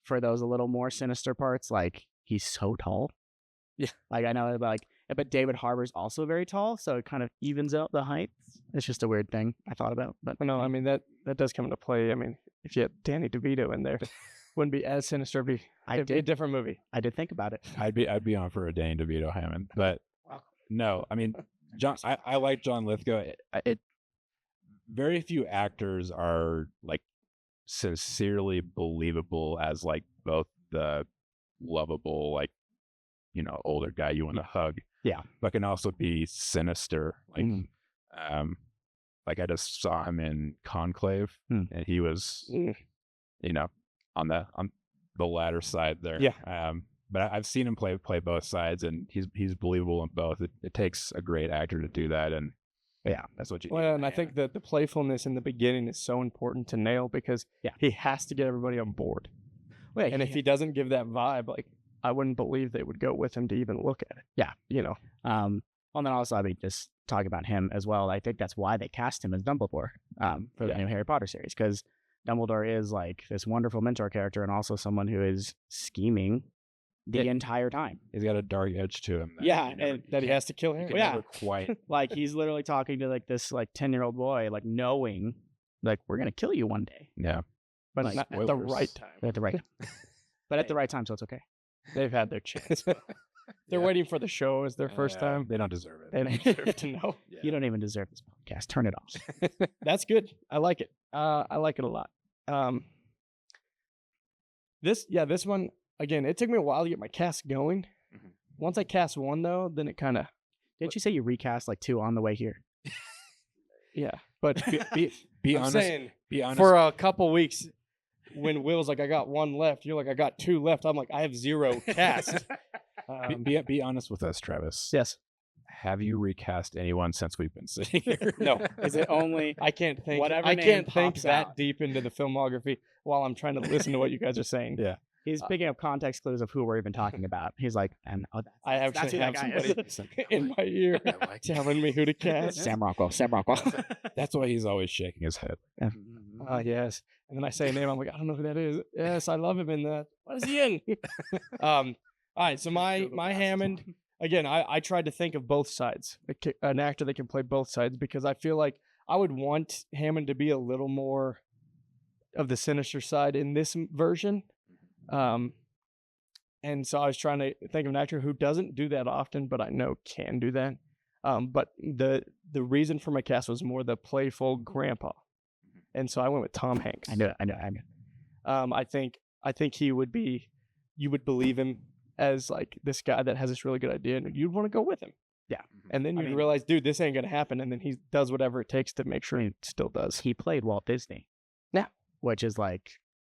Speaker 2: for those a little more sinister parts, like he's so tall.
Speaker 3: Yeah.
Speaker 2: Like I know, but David Harbour's also very tall, so it kind of evens out the height. It's just a weird thing I thought about. But
Speaker 3: No, I mean that does come into play. I mean, if you had Danny DeVito in there, wouldn't be as sinister. It'd be a different movie.
Speaker 2: I did think about it.
Speaker 1: I'd be on for a Danny DeVito Hammond, but no, I mean, I like John Lithgow. Very few actors are like sincerely believable as like both the lovable, like, older guy you want to hug.
Speaker 2: Yeah.
Speaker 1: But can also be sinister. Like, like I just saw him in Conclave, and he was, on the latter side there.
Speaker 3: Yeah.
Speaker 1: but I've seen him play both sides, and he's believable in both. It takes a great actor to do that, and yeah, that's what you need.
Speaker 3: Well, and I think that the playfulness in the beginning is so important to nail because he has to get everybody on board.
Speaker 2: Well,
Speaker 3: And if he doesn't give that vibe, like I wouldn't believe they would go with him to even look at it.
Speaker 2: Yeah.
Speaker 3: You know.
Speaker 2: Well, then also, I mean, just talk about him as well. I think that's why they cast him as Dumbledore for the new Harry Potter series, because Dumbledore is like this wonderful mentor character and also someone who is scheming the entire time.
Speaker 1: He's got a dark edge to him.
Speaker 3: That he has to kill Harry.
Speaker 1: Never quite.
Speaker 2: Like he's literally talking to like this like 10-year-old boy, like knowing like we're gonna kill you one day.
Speaker 1: Yeah.
Speaker 3: But
Speaker 2: Like,
Speaker 3: not at the right time.
Speaker 2: At the right time. But at the right time, so it's okay.
Speaker 3: They've had their chance. They're waiting for the show as their first time.
Speaker 1: They don't deserve it.
Speaker 3: They don't deserve to know.
Speaker 2: You don't even deserve this podcast. Turn it off.
Speaker 3: That's good. I like it. I like it a lot. This one, again, it took me a while to get my cast going.
Speaker 1: Mhm.
Speaker 3: Once I cast one, though, then it kind of...
Speaker 2: Didn't you say you recast like 2 on the way here?
Speaker 3: Yeah. But
Speaker 1: Be
Speaker 3: I'm
Speaker 1: honest.
Speaker 3: saying,
Speaker 1: Be honest.
Speaker 3: for a couple weeks, when Will's like, I got 1 left, you're like, I got 2 left. I'm like, I have 0 cast.
Speaker 1: Be honest with us, Travis.
Speaker 3: Yes.
Speaker 1: Have you recast anyone since we've been sitting here?
Speaker 3: No.
Speaker 2: Is it only
Speaker 3: I can't think.
Speaker 2: Whatever
Speaker 3: I
Speaker 2: name
Speaker 3: can't think
Speaker 2: pops
Speaker 3: that
Speaker 2: out.
Speaker 3: deep into the filmography while I'm trying to listen to what you guys are saying.
Speaker 1: Yeah.
Speaker 2: He's picking up context clues of who we're even talking about. He's like, and
Speaker 3: I
Speaker 2: that's
Speaker 3: actually
Speaker 2: who
Speaker 3: have
Speaker 2: that guy is.
Speaker 3: somebody in my ear telling me who to cast.
Speaker 2: Sam Rockwell. Sam Rockwell.
Speaker 1: That's why he's always shaking his head.
Speaker 3: Yes. And then I say a name. I'm like, I don't know who that is. Yes, I love him in that. What is he in? All right. So my Hammond. Again, I tried to think of both sides. An actor that can play both sides because I feel like I would want Hammond to be a little more of the sinister side in this version. And so I was trying to think of an actor who doesn't do that often, but I know can do that. But the reason for my cast was more the playful grandpa. And so I went with Tom Hanks.
Speaker 2: I know.
Speaker 3: I think he would be, you would believe him as like this guy that has this really good idea and you'd want to go with him.
Speaker 2: Yeah.
Speaker 3: And then you'd realize, dude, this ain't going to happen. And then he does whatever it takes to make sure he still does.
Speaker 2: He played Walt Disney.
Speaker 3: Yeah.
Speaker 2: Which is like,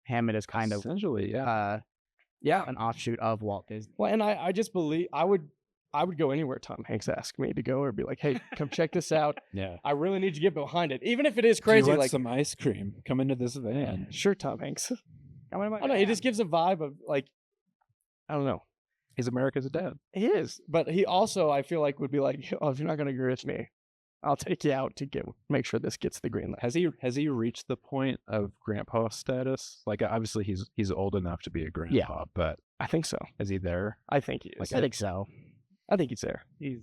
Speaker 2: Hammond is kind of
Speaker 1: Essentially,
Speaker 2: an offshoot of Walt Disney.
Speaker 3: Well, and I just believe I would go anywhere Tom Hanks asked me to go or be like, hey, come check this out.
Speaker 1: Yeah.
Speaker 3: I really need you to get behind it. Even if it is
Speaker 1: Do
Speaker 3: crazy.
Speaker 1: you want
Speaker 3: Like,
Speaker 1: some ice cream? Come into this van.
Speaker 3: sure, Tom Hanks.
Speaker 2: I
Speaker 3: don't know. He just gives a vibe of like, I don't know.
Speaker 1: He's America's dad.
Speaker 3: He is. But he also, I feel like, would be like, oh, if you're not going to agree with me, I'll take you out to make sure this gets the green light.
Speaker 1: Has he reached the point of grandpa status? Like, obviously he's old enough to be a grandpa, but
Speaker 3: I think so.
Speaker 1: is he there?
Speaker 3: I think he is.
Speaker 2: I think so.
Speaker 3: I think he's there.
Speaker 2: He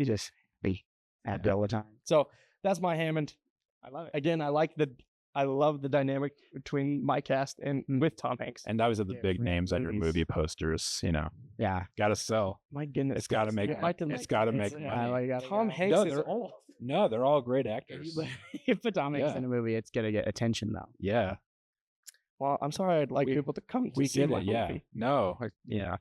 Speaker 2: just be happy all the time.
Speaker 3: So that's my Hammond.
Speaker 2: I love it.
Speaker 3: Again, I love the dynamic between my cast and with Tom Hanks.
Speaker 1: And obviously the big names on your
Speaker 3: movies.
Speaker 1: movie posters,
Speaker 2: Yeah.
Speaker 1: got to sell.
Speaker 3: My goodness,
Speaker 1: It's got to make. It's got to make money.
Speaker 3: Tom Hanks
Speaker 1: No,
Speaker 3: is
Speaker 1: they're-
Speaker 3: old.
Speaker 1: No, they're all great actors.
Speaker 2: You put Tom Hanks
Speaker 1: Yeah.
Speaker 2: in a movie, it's gonna get attention though.
Speaker 1: Yeah,
Speaker 3: Well, I'm sorry. I'd like people to come to
Speaker 1: we
Speaker 3: see
Speaker 1: get
Speaker 3: my
Speaker 1: it. Yeah,
Speaker 3: movie.
Speaker 1: no,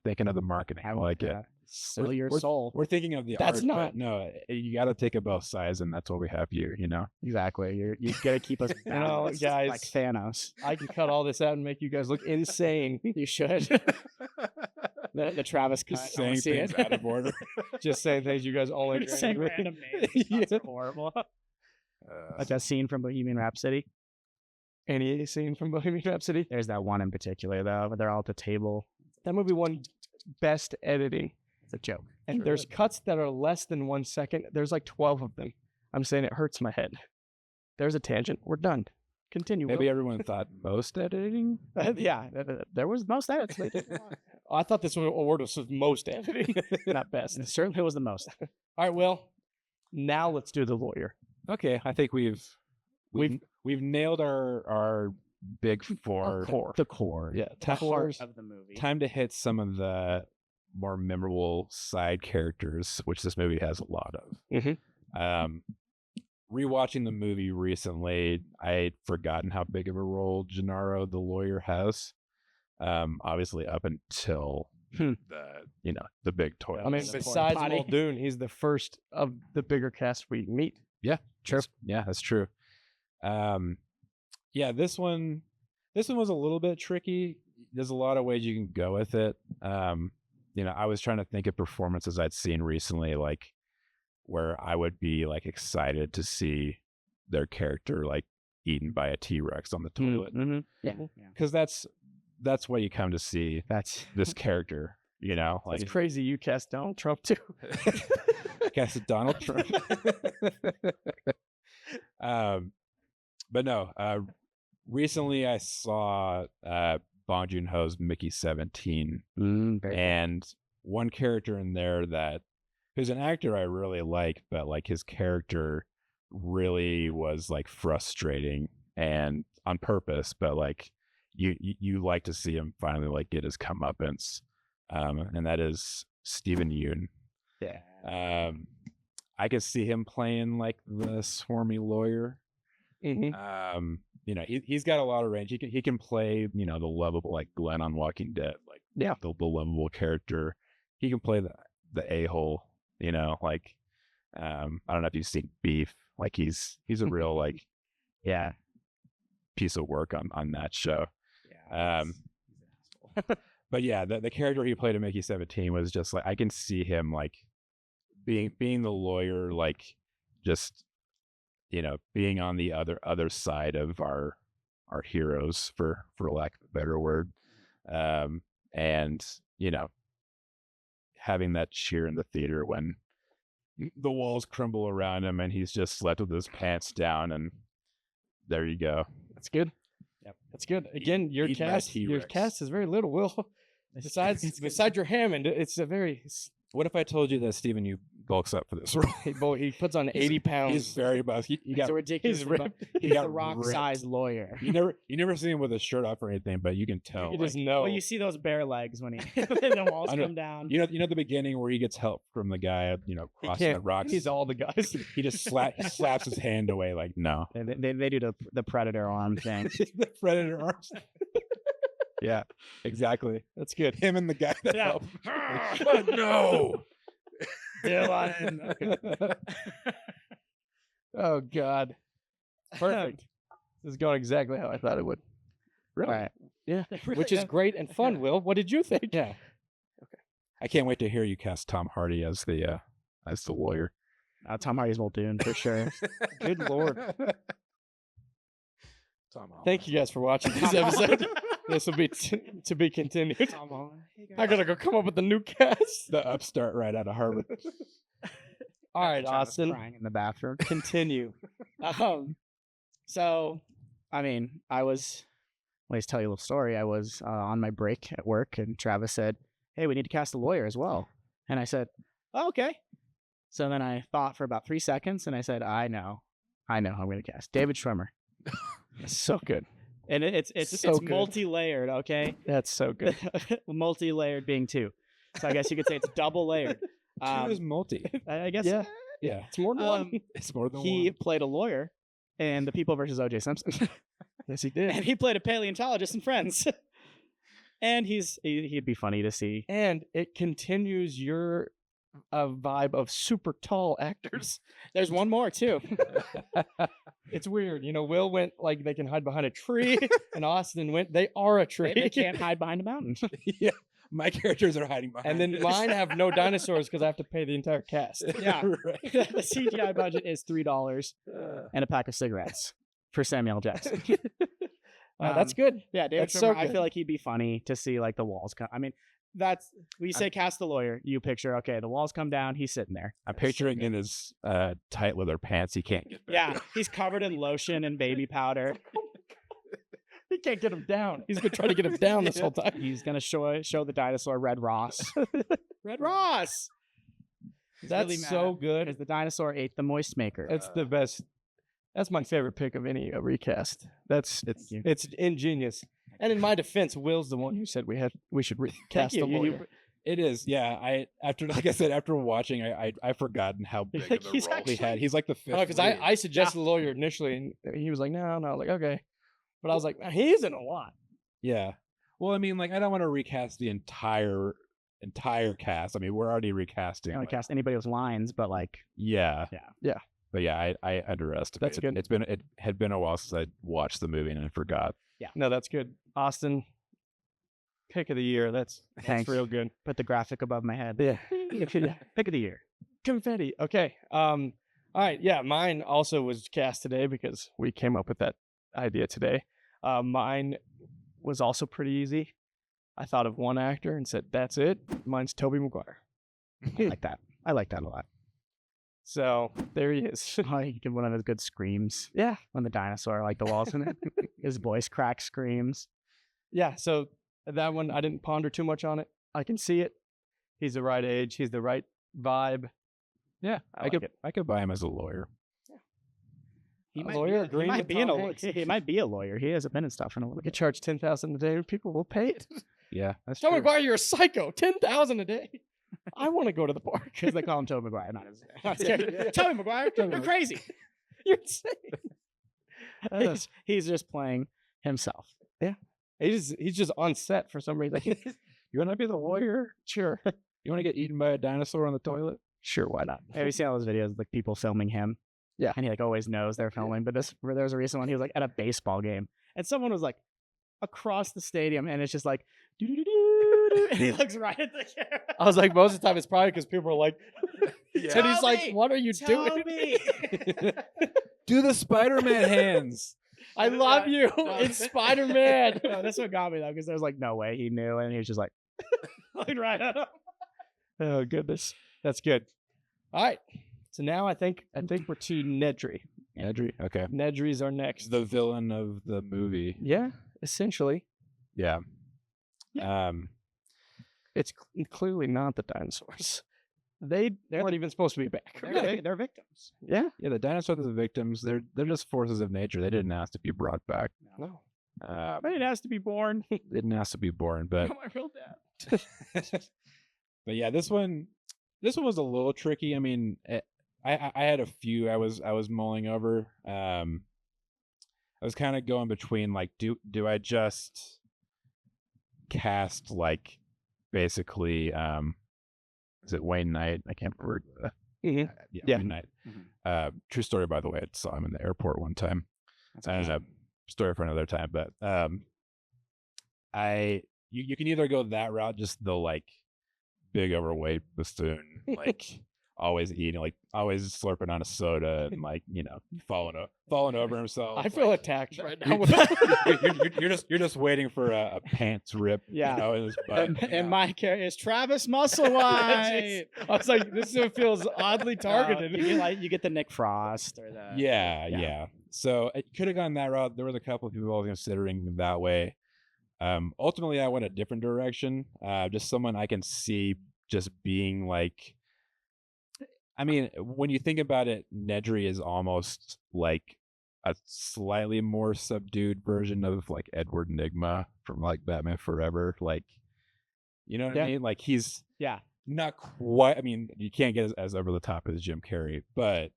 Speaker 1: thinking of the marketing. I like it.
Speaker 2: Sell your soul.
Speaker 1: We're thinking of the
Speaker 3: That's
Speaker 1: art,
Speaker 3: not-
Speaker 1: but no, you got to take it both sides, and that's what we have here. You know,
Speaker 2: Exactly. You gotta keep us
Speaker 3: know,
Speaker 2: balanced,
Speaker 3: guys.
Speaker 2: like Thanos.
Speaker 3: I can cut all this out and make you guys look insane.
Speaker 2: You should. the Travis cut.
Speaker 1: just
Speaker 2: I wanna
Speaker 1: saying
Speaker 2: see
Speaker 1: things
Speaker 2: it.
Speaker 1: out of order.
Speaker 3: Just saying things you guys only agree
Speaker 2: Saying
Speaker 3: with.
Speaker 2: random names.
Speaker 3: Yeah.
Speaker 2: That's horrible. Like that scene from Bohemian Rhapsody.
Speaker 3: Any scene from Bohemian Rhapsody.
Speaker 2: There's that one in particular though, where they're all at the table.
Speaker 3: That movie won best editing.
Speaker 2: It's a joke.
Speaker 3: And there's cuts that are less than 1 second. There's like 12 of them. I'm saying it hurts my head. There's a tangent. We're done. Continue.
Speaker 1: Maybe everyone thought most editing.
Speaker 3: Yeah,
Speaker 2: There was most edits. They did.
Speaker 3: I thought this award was most editing, not best.
Speaker 2: It certainly was the most.
Speaker 3: All right, Will. Now let's do the lawyer.
Speaker 1: Okay, I think we've nailed our big four.
Speaker 3: Core.
Speaker 2: The core.
Speaker 1: Yeah,
Speaker 2: The heart
Speaker 3: Towers.
Speaker 2: of the movie.
Speaker 1: time to hit some of the more memorable side characters, which this movie has a lot of.
Speaker 3: Mhm.
Speaker 1: Rewatching the movie recently, I'd forgotten how big of a role Gennaro the lawyer has. Obviously, up until the big toilet.
Speaker 3: I mean,
Speaker 2: It's a
Speaker 3: besides
Speaker 2: porta potty.
Speaker 3: Muldoon, he's the first of the bigger cast we meet.
Speaker 1: True. That's true. This one was a little bit tricky. there's a lot of ways you can go with it. I was trying to think of performances I'd seen recently, like where I would be like excited to see their character like eaten by a T-Rex on the toilet.
Speaker 2: Mm-hmm. Yeah.
Speaker 1: Because that's what you come to see.
Speaker 2: That's
Speaker 1: this character, like
Speaker 3: It's crazy. You cast Donald Trump too.
Speaker 1: cast Donald Trump. But no. Recently, I saw Bong Joon-ho's Mickey 17, and one character in there who's an actor I really like, but like his character really was like frustrating and on purpose, but like you like to see him finally like get his comeuppance, and that is Stephen Yeun.
Speaker 2: Yeah.
Speaker 1: I could see him playing like the swarmy lawyer.
Speaker 3: Mm-hmm.
Speaker 1: He's got a lot of range. He can play, the lovable like Glenn on Walking Dead, like the lovable character. He can play the a-hole, like I don't know if you've seen Beef. Like he's a real like piece of work on that show.
Speaker 2: Yeah.
Speaker 1: But yeah, the character he played in Mickey 17 was just like, I can see him like being the lawyer, like just being on the other side of our heroes, for lack of a better word, and having that cheer in the theater when the walls crumble around him and he's just slept with his pants down, and there you go.
Speaker 3: That's good. Yep, that's good. Again, your cast is very little, Will. Besides your Hammond, it's a very.
Speaker 1: What if I told you that Stephen Yu bulks up for this role?
Speaker 3: He puts on 80 pounds.
Speaker 1: He's very buff. He got
Speaker 2: ridiculous.
Speaker 3: He's ripped.
Speaker 2: He's a rock-sized lawyer.
Speaker 1: You never see him with a shirt off or anything, but you can tell.
Speaker 3: You just know.
Speaker 2: Well, you see those bare legs when the walls come down.
Speaker 1: You know the beginning where he gets help from the guy, crossing the rocks.
Speaker 3: He's all the guys.
Speaker 1: He just slaps his hand away like, no.
Speaker 2: They do the predator arm thing.
Speaker 1: The predator arms. Yeah, exactly.
Speaker 3: That's good.
Speaker 1: Him and the guy that helped.
Speaker 3: No.
Speaker 2: Dylan.
Speaker 3: Oh God. Perfect. This is going exactly how I thought it would.
Speaker 1: Really?
Speaker 2: Right.
Speaker 3: Yeah.
Speaker 2: Really?
Speaker 3: Which is great and fun, Will. What did you think?
Speaker 1: Yeah. Okay. I can't wait to hear you cast Tom Hardy as the lawyer.
Speaker 2: Tom Hardy's Muldoon for sure.
Speaker 3: Good Lord.
Speaker 1: Tom Holland.
Speaker 3: Thank you guys for watching this episode. This will be to be continued. I gotta go come up with a new cast.
Speaker 1: The upstart right out of Harvard.
Speaker 3: All right, Austin.
Speaker 2: Crying in the bathroom.
Speaker 3: Continue.
Speaker 2: So, I mean, let's tell you a little story. I was on my break at work, and Travis said, "Hey, we need to cast a lawyer as well." And I said, "Oh, okay." So then I thought for about 3 seconds, and I said, "I know, I'm going to cast David Schwimmer."
Speaker 3: So good.
Speaker 2: And it's
Speaker 3: so good.
Speaker 2: multi-layered, okay?
Speaker 3: That's so good.
Speaker 2: Multi-layered being 2. So I guess you could say it's double layered.
Speaker 1: 2 is multi.
Speaker 2: I guess.
Speaker 3: Yeah.
Speaker 1: Yeah.
Speaker 3: It's more than one.
Speaker 1: It's more than
Speaker 2: He
Speaker 1: one.
Speaker 2: played a lawyer in The People versus O.J. Simpson.
Speaker 3: Yes, he did.
Speaker 2: And he played a paleontologist in Friends. And he'd be funny to see.
Speaker 3: And it continues your vibe of super tall actors.
Speaker 2: There's one more too.
Speaker 3: It's weird. Will went like they can hide behind a tree, and Austin went they are a tree.
Speaker 2: They can't hide behind a mountain.
Speaker 1: Yeah. My characters are hiding behind.
Speaker 3: And then mine have no dinosaurs because I have to pay the entire cast.
Speaker 2: Yeah.
Speaker 1: Right.
Speaker 2: The CGI budget is $3 and a pack of cigarettes for Samuel Jackson.
Speaker 3: That's good.
Speaker 2: Yeah, David
Speaker 3: That's so
Speaker 2: Schwimmer, I
Speaker 3: good.
Speaker 2: feel like he'd be funny to see like the walls come. I mean, that's when you say cast the lawyer, you picture, okay, the walls come down, he's sitting there.
Speaker 1: I'm picturing in his tight leather pants he can't get back.
Speaker 2: Yeah, he's covered in lotion and baby powder.
Speaker 3: He can't get him down. He's been trying to get him down this whole time.
Speaker 2: He's gonna show the dinosaur Red Ross. Red Ross. He's
Speaker 3: That's
Speaker 2: really mad
Speaker 3: so good.
Speaker 2: because the dinosaur ate the moist maker.
Speaker 3: It's the best. That's my favorite pick of any recast. It's ingenious. And in my defense, Will's the one who said we should recast the lawyer.
Speaker 1: It is, yeah. After watching, I've forgotten how big of a
Speaker 2: He's
Speaker 1: role he had. He's like the fifth.
Speaker 3: Because I suggested the lawyer initially, and he was like, no, like okay, but I was like, he's in a lot.
Speaker 1: Yeah. Well, I mean, like, I don't want to recast the entire cast. I mean, we're already recasting.
Speaker 2: I don't cast anybody with lines, but like,
Speaker 1: Yeah.
Speaker 2: Yeah.
Speaker 1: But yeah, I underestimated.
Speaker 3: That's good.
Speaker 1: It had been a while since I watched the movie and I forgot.
Speaker 2: Yeah.
Speaker 3: No, that's good. Austin, Pick of the year. That's
Speaker 2: Thanks.
Speaker 3: real good.
Speaker 2: Put the graphic above my head.
Speaker 3: Yeah.
Speaker 2: Pick of the year.
Speaker 3: Confetti. Okay. All right. Yeah. Mine also was cast today because we came up with that idea today. Mine was also pretty easy. I thought of one actor and said, that's it. Mine's Tobey Maguire.
Speaker 2: I like that. I like that a lot.
Speaker 3: So there he is.
Speaker 2: Oh, he did one of his good screams
Speaker 3: Yeah.
Speaker 2: when the dinosaur, like the walls in it. His voice crack screams.
Speaker 3: Yeah. So that one, I didn't ponder too much on it. I can see it. He's the right age. He's the right vibe.
Speaker 1: Yeah,
Speaker 3: I like it.
Speaker 1: I could buy him as a lawyer.
Speaker 2: He
Speaker 3: A lawyer agreeing with Tom Hanks.
Speaker 2: He might be a lawyer. He hasn't been in stuff in a little
Speaker 3: We
Speaker 2: bit.
Speaker 3: could charge $10,000 a day and people will pay it.
Speaker 1: Yeah, that's
Speaker 3: Tobey
Speaker 1: true.
Speaker 3: Maguire, you're a psycho. $10,000 a day. I want to go to the park.
Speaker 2: Because they call him Tobey Maguire. Not his Tobey Maguire, you're crazy.
Speaker 3: You're insane.
Speaker 2: He's just playing himself.
Speaker 3: He's just on set for some reason.
Speaker 1: You want to be the lawyer?
Speaker 3: Sure.
Speaker 1: You want to get eaten by a dinosaur on the toilet?
Speaker 3: Sure, why not?
Speaker 2: Have you seen all those videos, like people filming him?
Speaker 3: Yeah.
Speaker 2: And he like always knows they're filming. But there was a recent one. He was like at a baseball game, and someone was like across the stadium, and it's just like, doo-doo-doo-doo-doo, and he looks right at the camera.
Speaker 3: I was like, most of the time it's probably because people are like, and he's like,
Speaker 2: Toby!
Speaker 3: what are you doing?
Speaker 2: Toby!
Speaker 1: Do the Spider-Man hands.
Speaker 3: I love you.
Speaker 2: No.
Speaker 3: It's Spider-Man.
Speaker 2: No, that's what got me though, because there's like no way he knew, and he was just like, looking right at him.
Speaker 3: Oh goodness, that's good. All right, so now I think we're to Nedry.
Speaker 1: Nedry. Okay.
Speaker 3: Nedry's our next.
Speaker 1: The villain of the movie.
Speaker 3: Yeah, essentially,
Speaker 1: Yeah.
Speaker 3: it's clearly not the dinosaurs. They weren't even supposed to be back.
Speaker 2: They're victims.
Speaker 3: Yeah.
Speaker 1: Yeah, the dinosaurs are the victims. They're just forces of nature. They didn't ask to be brought back.
Speaker 3: No.
Speaker 2: But it has to be born.
Speaker 1: They didn't ask to be born, but
Speaker 2: My real dad.
Speaker 1: but yeah, this one was a little tricky. I mean, I had a few I was mulling over. I was kind of going between like, do I just cast like basically is it Wayne Knight? I can't remember.
Speaker 3: Mhm.
Speaker 1: Yeah, Wayne Knight. True story, by the way. I saw him in the airport one time. Story for another time, but you can either go that route, just the like big overweight bastard, like always eating, like always slurping on a soda, and like falling over himself.
Speaker 3: I feel
Speaker 1: like,
Speaker 3: attacked right now.
Speaker 1: you're just waiting for a pants rip,
Speaker 2: Yeah.
Speaker 1: in his butt.
Speaker 2: And my character is Travis Musselwhite.
Speaker 3: I was like, this feels oddly targeted.
Speaker 2: You get the Nick Frost or the
Speaker 1: Yeah. So it could have gone that route. There was a couple of people I was considering that way. Ultimately, I went a different direction. Just someone I can see just being like. I mean, when you think about it, Nedry is almost like a slightly more subdued version of like Edward Nygma from like Batman Forever. Like, you know what I mean? Like he's not quite. I mean, you can't get as over the top as Jim Carrey, but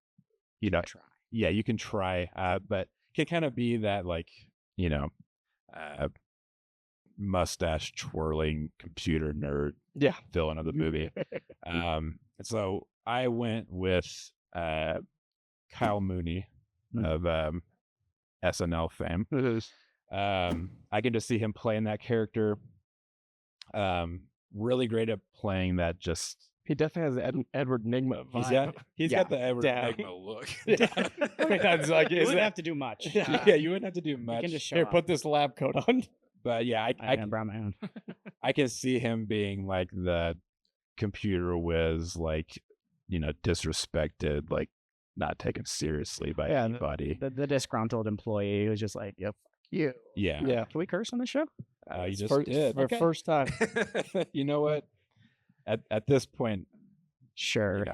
Speaker 2: try.
Speaker 1: Yeah, you can try, but can kind of be that like mustache twirling computer nerd villain of the movie. And so I went with Kyle Mooney of SNL fame. I can just see him playing that character. Really great at playing that. Just
Speaker 3: He definitely has the Edward Nygma vibe.
Speaker 1: he's got the Edward Nygma look.
Speaker 3: That's like,
Speaker 2: You wouldn't have to do much.
Speaker 1: Yeah, you wouldn't have to do
Speaker 2: You
Speaker 1: much.
Speaker 2: can just show
Speaker 3: Here,
Speaker 2: up.
Speaker 3: put this lab coat on.
Speaker 1: But yeah,
Speaker 2: I can brown my own.
Speaker 1: I can see him being like the computer whiz, like disrespected, like not taken seriously by anybody.
Speaker 2: The disgruntled employee who's just like, "Yep, you."
Speaker 1: Yeah.
Speaker 3: Yeah.
Speaker 2: Can we curse on the show?
Speaker 1: You just
Speaker 3: For
Speaker 1: did.
Speaker 3: first time.
Speaker 1: You know what? At this point,
Speaker 2: Sure.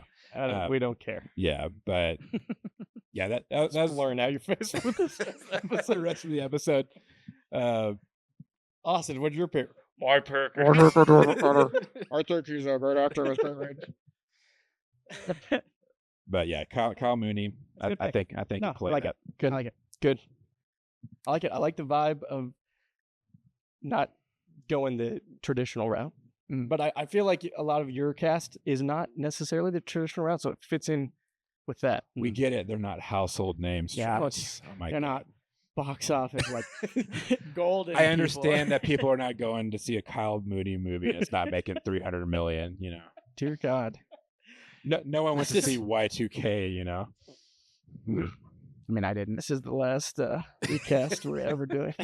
Speaker 3: We don't care.
Speaker 1: yeah, but yeah, that was
Speaker 3: Blurring out your face with this.
Speaker 1: that's the rest of the episode.
Speaker 3: Austin, what's your pick?
Speaker 2: My pick. I think he's a great actor.
Speaker 1: But yeah, Kyle Mooney. I think
Speaker 2: No,
Speaker 1: he played
Speaker 2: I like
Speaker 1: that.
Speaker 2: it. I like it.
Speaker 3: Good. I like it. I like the vibe of not going the traditional route. But I feel like a lot of your cast is not necessarily the traditional route, so it fits in with that.
Speaker 1: We get it. They're not household names.
Speaker 2: Yeah.
Speaker 1: Oh my
Speaker 2: They're
Speaker 1: God.
Speaker 2: not box office like golden.
Speaker 1: I understand that people are not going to see a Kyle Mooney movie and it's not making 300 million, you know.
Speaker 3: Dear God.
Speaker 1: No one wants to see Y2K, you know.
Speaker 2: I mean, I didn't.
Speaker 3: This is the last recast we're ever doing.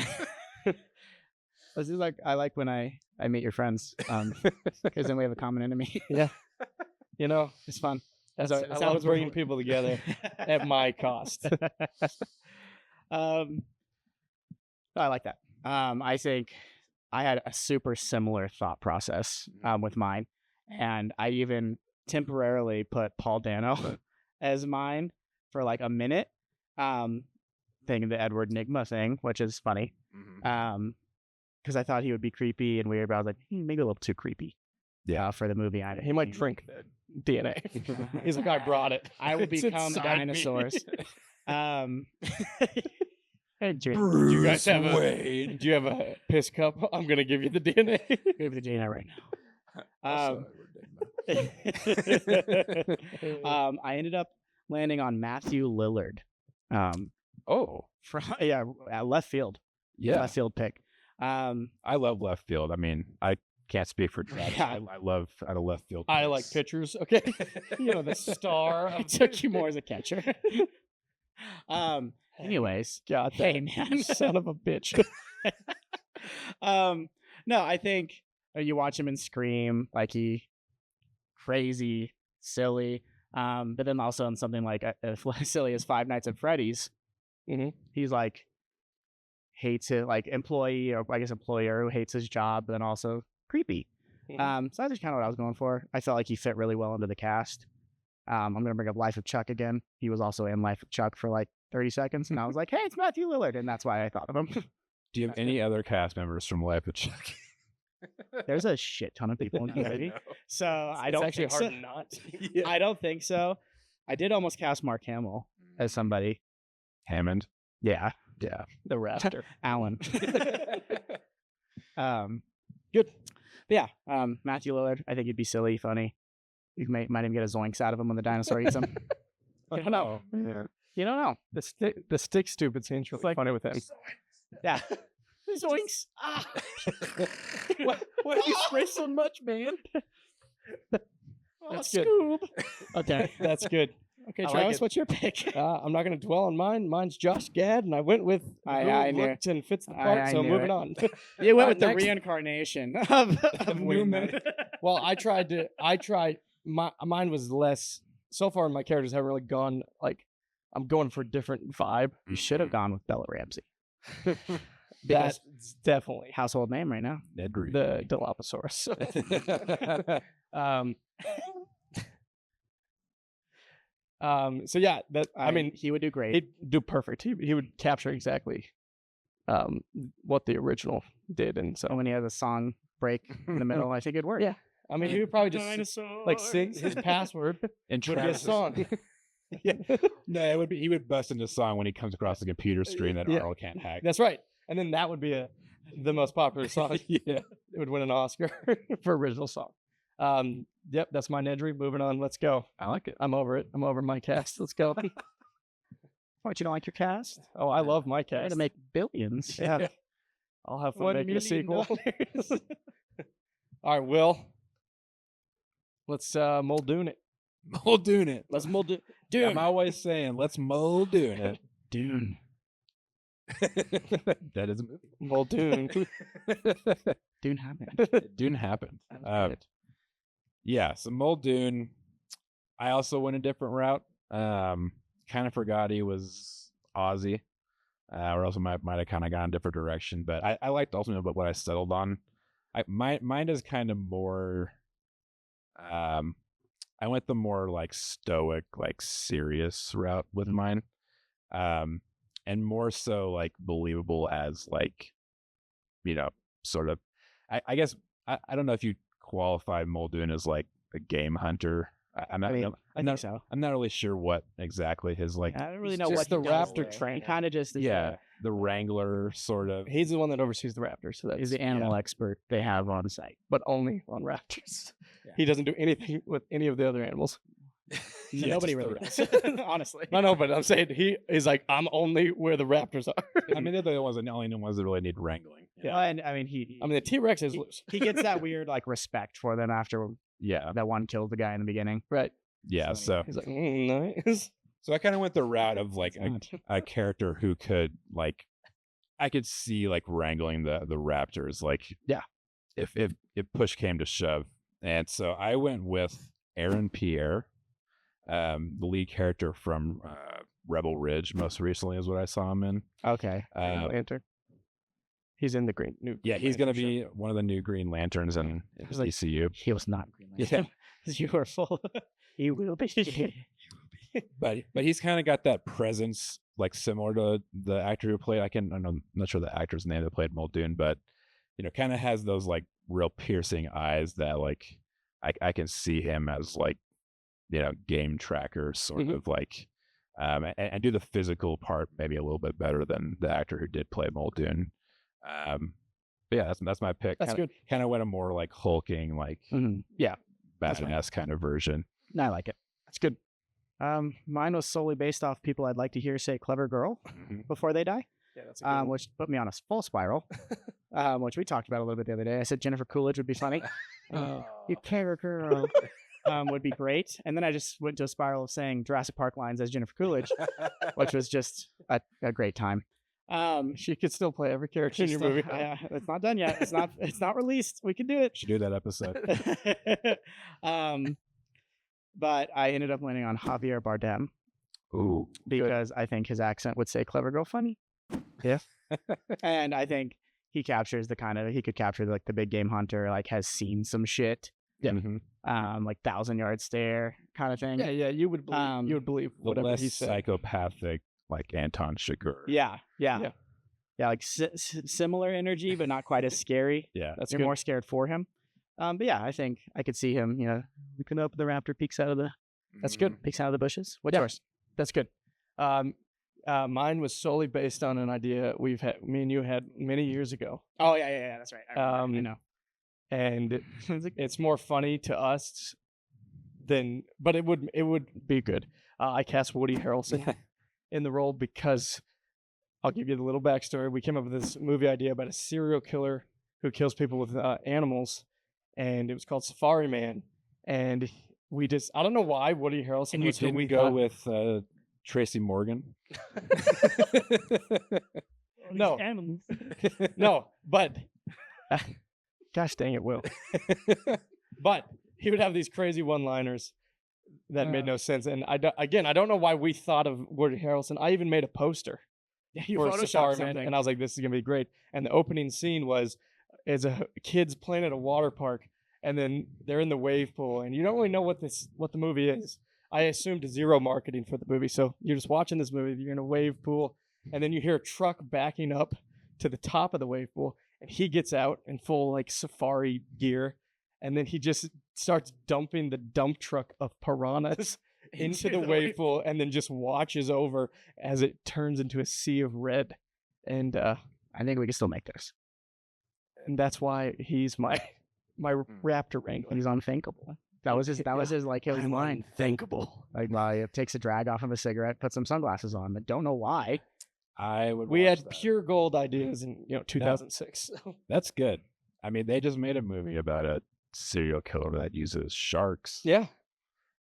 Speaker 2: This is like I like when I meet your friends, because then we have a common enemy.
Speaker 3: Yeah. You know,
Speaker 2: It's fun.
Speaker 3: I love bringing people together at my cost.
Speaker 2: I like that. I think I had a super similar thought process with mine, and I even temporarily put Paul Dano as mine for like a minute, thinking the Edward Nygma thing, which is funny, because I thought he would be creepy and weird, but I was like, maybe a little too creepy.
Speaker 1: Yeah,
Speaker 2: for the movie.
Speaker 3: He might drink the DNA. He's like, I brought it.
Speaker 2: I will
Speaker 3: It's
Speaker 2: become
Speaker 3: inside
Speaker 2: dinosaurs. Hey,
Speaker 3: do you guys have do you have a piss cup? I'm gonna give you the DNA.
Speaker 2: Give the DNA right now. I ended up landing on Matthew Lillard. From left field.
Speaker 1: Yeah.
Speaker 2: Left field pick.
Speaker 1: I love left field. I mean, I can't speak for Travis.
Speaker 2: Yeah.
Speaker 1: I love out of left field.
Speaker 3: I like pitchers. Okay, you know the star.
Speaker 2: I took you more as a catcher. Anyways,
Speaker 3: God,
Speaker 2: hey man,
Speaker 3: son of a bitch.
Speaker 2: No, I think you watch him in Scream, like he crazy, silly. But then also in something like as silly as Five Nights at Freddy's, he's like hates it, like employee or I guess employer who hates his job, but then also creepy. So that's just kind of what I was going for. I felt like he fit really well into the cast. I'm gonna bring up Life of Chuck again. He was also in Life of Chuck for like 30 seconds, and I was like, hey, it's Matthew Lillard, and that's why I thought of him.
Speaker 1: Do you have any other cast members from Life of Chuck?
Speaker 2: There's a shit ton of people in the movie, so I don't
Speaker 3: actually
Speaker 2: think
Speaker 3: hard
Speaker 2: so.
Speaker 3: not.
Speaker 2: I don't think so. I did almost cast Mark Hamill as somebody.
Speaker 1: Hammond.
Speaker 2: Yeah,
Speaker 1: Yeah.
Speaker 3: The Raptor.
Speaker 2: Alan.
Speaker 3: Good.
Speaker 2: But yeah, Matthew Lillard. I think he'd be silly, funny. You might even get a zoinks out of him when the dinosaur eats him. You don't know.
Speaker 1: Yeah.
Speaker 2: You don't know.
Speaker 3: The stick stupid scene's really funny with him.
Speaker 2: Yeah. Zoinks.
Speaker 3: Why do you spray so much, man? That's good.
Speaker 2: Scoob. Okay.
Speaker 3: That's good.
Speaker 2: Okay,
Speaker 3: I like
Speaker 2: Travis,
Speaker 3: it.
Speaker 2: what's your pick?
Speaker 3: I'm not going to dwell on mine. Mine's Josh Gad, and I went with
Speaker 2: I
Speaker 3: who
Speaker 2: knew
Speaker 3: looked and fits the part,
Speaker 2: I
Speaker 3: so
Speaker 2: knew
Speaker 3: moving
Speaker 2: it.
Speaker 3: on.
Speaker 2: You went with the
Speaker 3: next.
Speaker 2: reincarnation of Newman.
Speaker 3: Well, mine was less, so far my characters haven't really gone, like, I'm going for a different vibe.
Speaker 2: You should have gone with Bella Ramsey.
Speaker 3: That's definitely
Speaker 2: Household name right now.
Speaker 1: Nedry.
Speaker 3: the Dilophosaurus. So yeah, I mean,
Speaker 2: he would do great.
Speaker 3: he'd do perfect. He would capture exactly what the original did, and so
Speaker 2: And when he has a song break in the middle, I think it'd work.
Speaker 3: Yeah. I mean, he would probably just like sing his password
Speaker 1: And
Speaker 3: would be a song.
Speaker 1: Yeah. No, it would be. He would bust into song when he comes across the computer screen that
Speaker 3: Yeah.
Speaker 1: Arnold can't hack.
Speaker 3: That's right. And then that would be the most popular song.
Speaker 1: Yeah.
Speaker 3: It would win an Oscar for original song. Yep, that's my Nedry. Moving on. Let's go.
Speaker 1: I like it.
Speaker 3: I'm over it. I'm over my cast. Let's go.
Speaker 2: What, you don't like your cast?
Speaker 3: Oh, I love my
Speaker 2: Try
Speaker 3: cast.
Speaker 2: to make billions.
Speaker 3: Yeah. I'll have fun
Speaker 2: $1
Speaker 3: making a sequel.
Speaker 2: million.
Speaker 3: All right, Will. Let's Muldoon it.
Speaker 1: Muldoon it.
Speaker 2: Let's mold it.
Speaker 1: I'm always saying, let's Muldoon it.
Speaker 2: Dune.
Speaker 1: That is a movie.
Speaker 3: Muldoon.
Speaker 2: Dune happened.
Speaker 1: Dune happened. Yeah, so Muldoon. I also went a different route. Kind of forgot he was Aussie, or else I might have kind of gone a different direction. But I liked ultimately what I settled on. Mine is kind of more. I went the more like stoic, like serious route with mine, and more so like believable as like, you know, sort of. I guess I don't know if you qualify Muldoon as like a game hunter. I'm not.
Speaker 2: I think so.
Speaker 1: I'm not really sure what exactly his like.
Speaker 2: I don't really
Speaker 3: He's
Speaker 2: know
Speaker 3: just
Speaker 2: what
Speaker 3: the
Speaker 2: he does
Speaker 3: raptor
Speaker 2: there.
Speaker 3: trainer.
Speaker 2: He kind of just is
Speaker 1: Yeah, the wrangler sort of.
Speaker 3: He's the one that oversees the raptors. So that's
Speaker 2: he's the animal expert they have on site.
Speaker 3: but only on raptors.
Speaker 1: Yeah.
Speaker 3: He doesn't do anything with any of the other animals.
Speaker 1: Yeah,
Speaker 2: Nobody
Speaker 1: just
Speaker 2: really
Speaker 1: the
Speaker 2: does, honestly.
Speaker 3: I know, but I'm saying he is like, I'm only where the raptors are.
Speaker 1: I mean, they're the only ones that really need wrangling.
Speaker 3: Yeah.
Speaker 2: Well, and I mean, he
Speaker 3: I mean, the T-Rex is loose.
Speaker 2: he gets that weird like respect for them after
Speaker 1: Yeah.
Speaker 2: that one killed the guy in the beginning.
Speaker 3: Right.
Speaker 1: Yeah. So
Speaker 3: He's like, nice.
Speaker 1: I kind of went the route of like
Speaker 2: God.
Speaker 1: a character who could like, I could see like wrangling the raptors, like
Speaker 2: Yeah.
Speaker 1: if push came to shove. And so I went with Aaron Pierre, the lead character from Rebel Ridge. Most recently is what I saw him in.
Speaker 2: Okay.
Speaker 3: Green Lantern. He's in the new.
Speaker 1: Yeah,
Speaker 3: Green
Speaker 1: he's going to
Speaker 3: Lantern
Speaker 1: be one of the new Green Lanterns in
Speaker 2: was like-
Speaker 1: DCU.
Speaker 2: He was not Green Lantern. You were full. He will be.
Speaker 1: But he's kind of got that presence, like similar to the actor who played. I'm not sure the actor's name that played Muldoon, but kind of has those like real piercing eyes that like I can see him as like game tracker sort
Speaker 3: Mhm.
Speaker 1: of like, and do the physical part maybe a little bit better than the actor who did play Muldoon. But yeah, that's my pick.
Speaker 3: That's good.
Speaker 1: Kind of went a more like hulking, like
Speaker 2: Mhm. Yeah, that's
Speaker 1: badass kind of version.
Speaker 2: I like it.
Speaker 3: That's good.
Speaker 2: Mine was solely based off people I'd like to hear say "clever girl" before they die,
Speaker 3: Yeah, that's a good one.
Speaker 2: which put me on a full spiral, which we talked about a little bit the other day. I said Jennifer Coolidge would be funny. You clever girl would be great, and then I just went to a spiral of saying Jurassic Park lines as Jennifer Coolidge, which was just a great time.
Speaker 3: She could still play every character in your movie.
Speaker 2: It's not done yet. It's not released. We could do it.
Speaker 1: Should do that episode.
Speaker 2: But I ended up landing on Javier Bardem
Speaker 1: Ooh,
Speaker 2: because I think his accent would say "clever girl" funny.
Speaker 3: Yeah.
Speaker 2: And I think he captures he could capture like the big game hunter, like has seen some shit,
Speaker 3: Yeah.
Speaker 2: like 1,000-yard stare kind of thing.
Speaker 3: Yeah, you would believe
Speaker 1: the
Speaker 3: whatever
Speaker 1: less
Speaker 3: he said.
Speaker 1: psychopathic like Anton Chigurh.
Speaker 2: Yeah.
Speaker 3: Yeah.
Speaker 2: Like similar energy, but not quite as scary.
Speaker 1: Yeah.
Speaker 3: That's
Speaker 2: You're
Speaker 3: good.
Speaker 2: more scared for him. But yeah, I think I could see him, looking up, the raptor peeks out of the
Speaker 3: That's good.
Speaker 2: bushes. What's
Speaker 3: Yeah.
Speaker 2: yours?
Speaker 3: That's good. Mine was solely based on an idea me and you had many years ago,
Speaker 2: Oh yeah, that's right. I know.
Speaker 3: and it's more funny to us but it would be good. I cast Woody Harrelson in the role because I'll give you the little backstory. We came up with this movie idea about a serial killer who kills people with animals, and it was called Safari Man. And we just, I don't know why Woody Harrelson
Speaker 1: And you
Speaker 3: was who
Speaker 1: didn't
Speaker 3: we
Speaker 1: go
Speaker 3: thought-
Speaker 1: with Tracy Morgan?
Speaker 3: No.
Speaker 2: Animals.
Speaker 3: No, but gosh dang it, Will. But he would have these crazy one-liners that made no sense. And I don't know why we thought of Woody Harrelson. I even made a poster
Speaker 2: You
Speaker 3: for
Speaker 2: photoshopped
Speaker 3: Safari Man,
Speaker 2: something.
Speaker 3: and I was like, this is gonna be great. And the opening scene was kids playing at a water park, and then they're in the wave pool, and you don't really know what the movie is. I assumed zero marketing for the movie, so you're just watching this movie. You're in a wave pool, and then you hear a truck backing up to the top of the wave pool, and he gets out in full like safari gear, and then he just starts dumping the dump truck of piranhas into the wave pool, and then just watches over as it turns into a sea of red. And
Speaker 2: I think we can still make this.
Speaker 3: that's why he's my raptor wrangler.
Speaker 2: He's unthinkable. That was his like his line.
Speaker 3: Unthinkable.
Speaker 2: Like he takes a drag off of a cigarette, puts some sunglasses on, but don't know why.
Speaker 1: I would.
Speaker 3: We
Speaker 1: watch
Speaker 3: had
Speaker 1: that.
Speaker 3: pure gold ideas in 2006.
Speaker 1: That's good. I mean, they just made a movie about a serial killer that uses sharks.
Speaker 3: Yeah.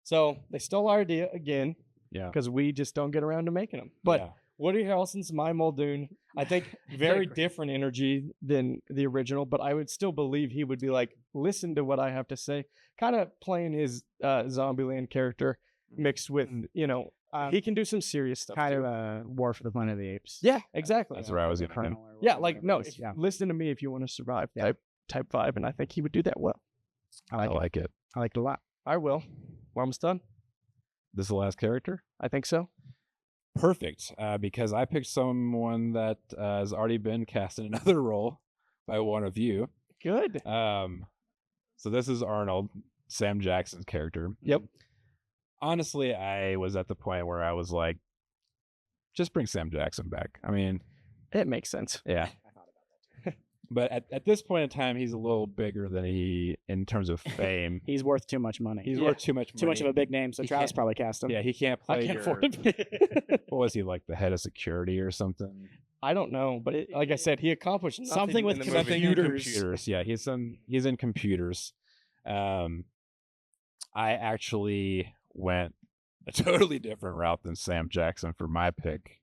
Speaker 3: So they stole our idea again
Speaker 1: Yeah.
Speaker 3: because we just don't get around to making them. But
Speaker 1: yeah.
Speaker 3: Woody Harrelson's my Muldoon. I think very different energy than the original, but I would still believe he would be like, listen to what I have to say. Kind of playing his Zombieland character mixed with, he can do some serious stuff.
Speaker 2: Kind
Speaker 3: too.
Speaker 2: of a War for the Planet of the Apes.
Speaker 3: Yeah, exactly.
Speaker 1: That's where I was going to
Speaker 2: Colonel or
Speaker 3: Yeah,
Speaker 2: whatever
Speaker 3: like, no,
Speaker 2: it is. Yeah.
Speaker 3: listen to me if you want to survive type vibe, and I think he would do that well.
Speaker 2: I like it.
Speaker 1: it.
Speaker 2: I liked it a lot.
Speaker 3: I will. We're almost done.
Speaker 1: This is the last character?
Speaker 3: I think so.
Speaker 1: Perfect. Because I picked someone that has already been cast in another role by one of you.
Speaker 3: Good.
Speaker 1: So this is Arnold, Sam Jackson's character.
Speaker 3: Yep.
Speaker 1: Honestly, I was at the point where I was like, just bring Sam Jackson back. I mean,
Speaker 3: It makes sense.
Speaker 1: yeah. But at this point in time, he's a little bigger than he in terms of fame.
Speaker 2: He's worth too much money.
Speaker 1: He's worth too much money.
Speaker 2: Too much of a big name, so
Speaker 1: He
Speaker 2: Travis
Speaker 1: can't-
Speaker 2: probably cast him.
Speaker 1: Yeah, he can't play.
Speaker 3: I can't afford it.
Speaker 1: What was he, like the head of security or something?
Speaker 3: I don't know, but like I said, he accomplished
Speaker 2: Something with
Speaker 3: in the movie.
Speaker 1: computers. Yeah, he's in computers. I actually went a totally different route than Sam Jackson for my pick.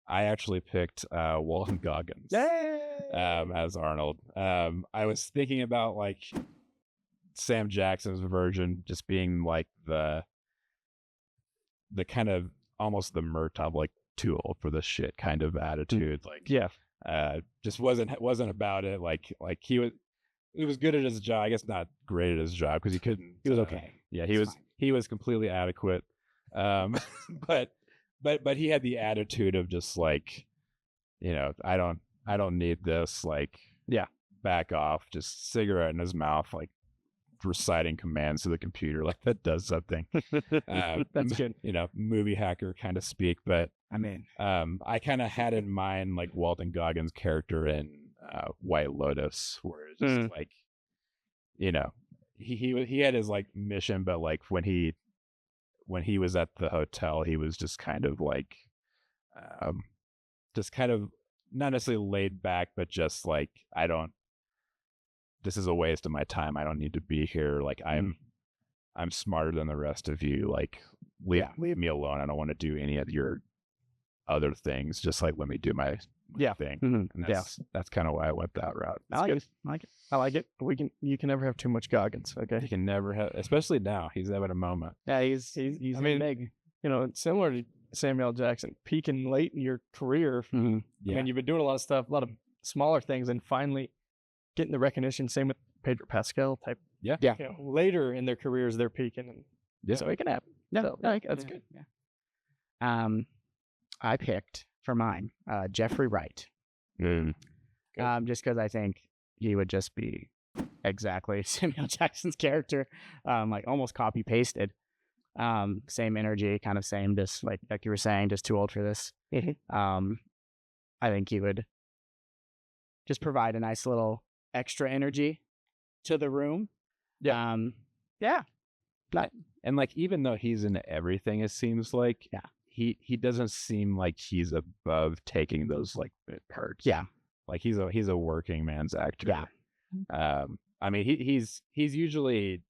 Speaker 1: I actually picked Walton Goggins as Arnold. I was thinking about like Sam Jackson's version just being like the kind of almost the Murtaugh, like too old for this shit kind of attitude. Like just wasn't about it. Like he was good at his job. I guess not great at his job because he couldn't.
Speaker 2: He was okay.
Speaker 1: Yeah,
Speaker 2: It's fine.
Speaker 1: he was completely adequate. But he had the attitude of just like, I don't need this. Like, back off. Just cigarette in his mouth, like reciting commands to the computer, like that does something.
Speaker 3: That's good.
Speaker 1: Movie hacker kind of speak. But
Speaker 2: I mean,
Speaker 1: I kind of had in mind like Walton Goggins' character in White Lotus, where it's just like, he had his like mission, but like when he was at the hotel, he was just kind of like, not necessarily laid back, but just like, this is a waste of my time. I don't need to be here. Like I'm smarter than the rest of you. Like leave me alone. I don't want to do any of your other things. Just like, let me do my thing.
Speaker 3: Mhm.
Speaker 1: And that's kind of why I went that route.
Speaker 2: I like it.
Speaker 3: I like it. You can never have too much Goggins.
Speaker 1: You
Speaker 3: Okay.
Speaker 1: can never have, especially now. He's having a moment.
Speaker 2: Yeah, he's
Speaker 3: I mean,
Speaker 2: big.
Speaker 3: It's similar to Samuel Jackson, peaking late in your career.
Speaker 1: Yeah.
Speaker 3: I mean, you've been doing a lot of stuff, a lot of smaller things, and finally getting the recognition. Same with Pedro Pascal type.
Speaker 1: Yeah.
Speaker 3: Later in their careers, they're peaking, and
Speaker 1: Yeah.
Speaker 3: so it can happen.
Speaker 2: Yeah,
Speaker 3: So,
Speaker 2: that's good. Yeah. I picked for mine Jeffrey Wright.
Speaker 1: Mm.
Speaker 2: Just because I think he would just be exactly Samuel Jackson's character, like almost copy pasted. Same energy, kind of same, just like you were saying, just too old for this. I think he would just provide a nice little extra energy to the room.
Speaker 3: Yeah.
Speaker 2: Yeah.
Speaker 1: And like, even though he's in everything, it seems like he doesn't seem like he's above taking those like bit parts.
Speaker 2: Yeah.
Speaker 1: Like he's a working man's actor.
Speaker 2: Yeah.
Speaker 1: I mean, he's usually,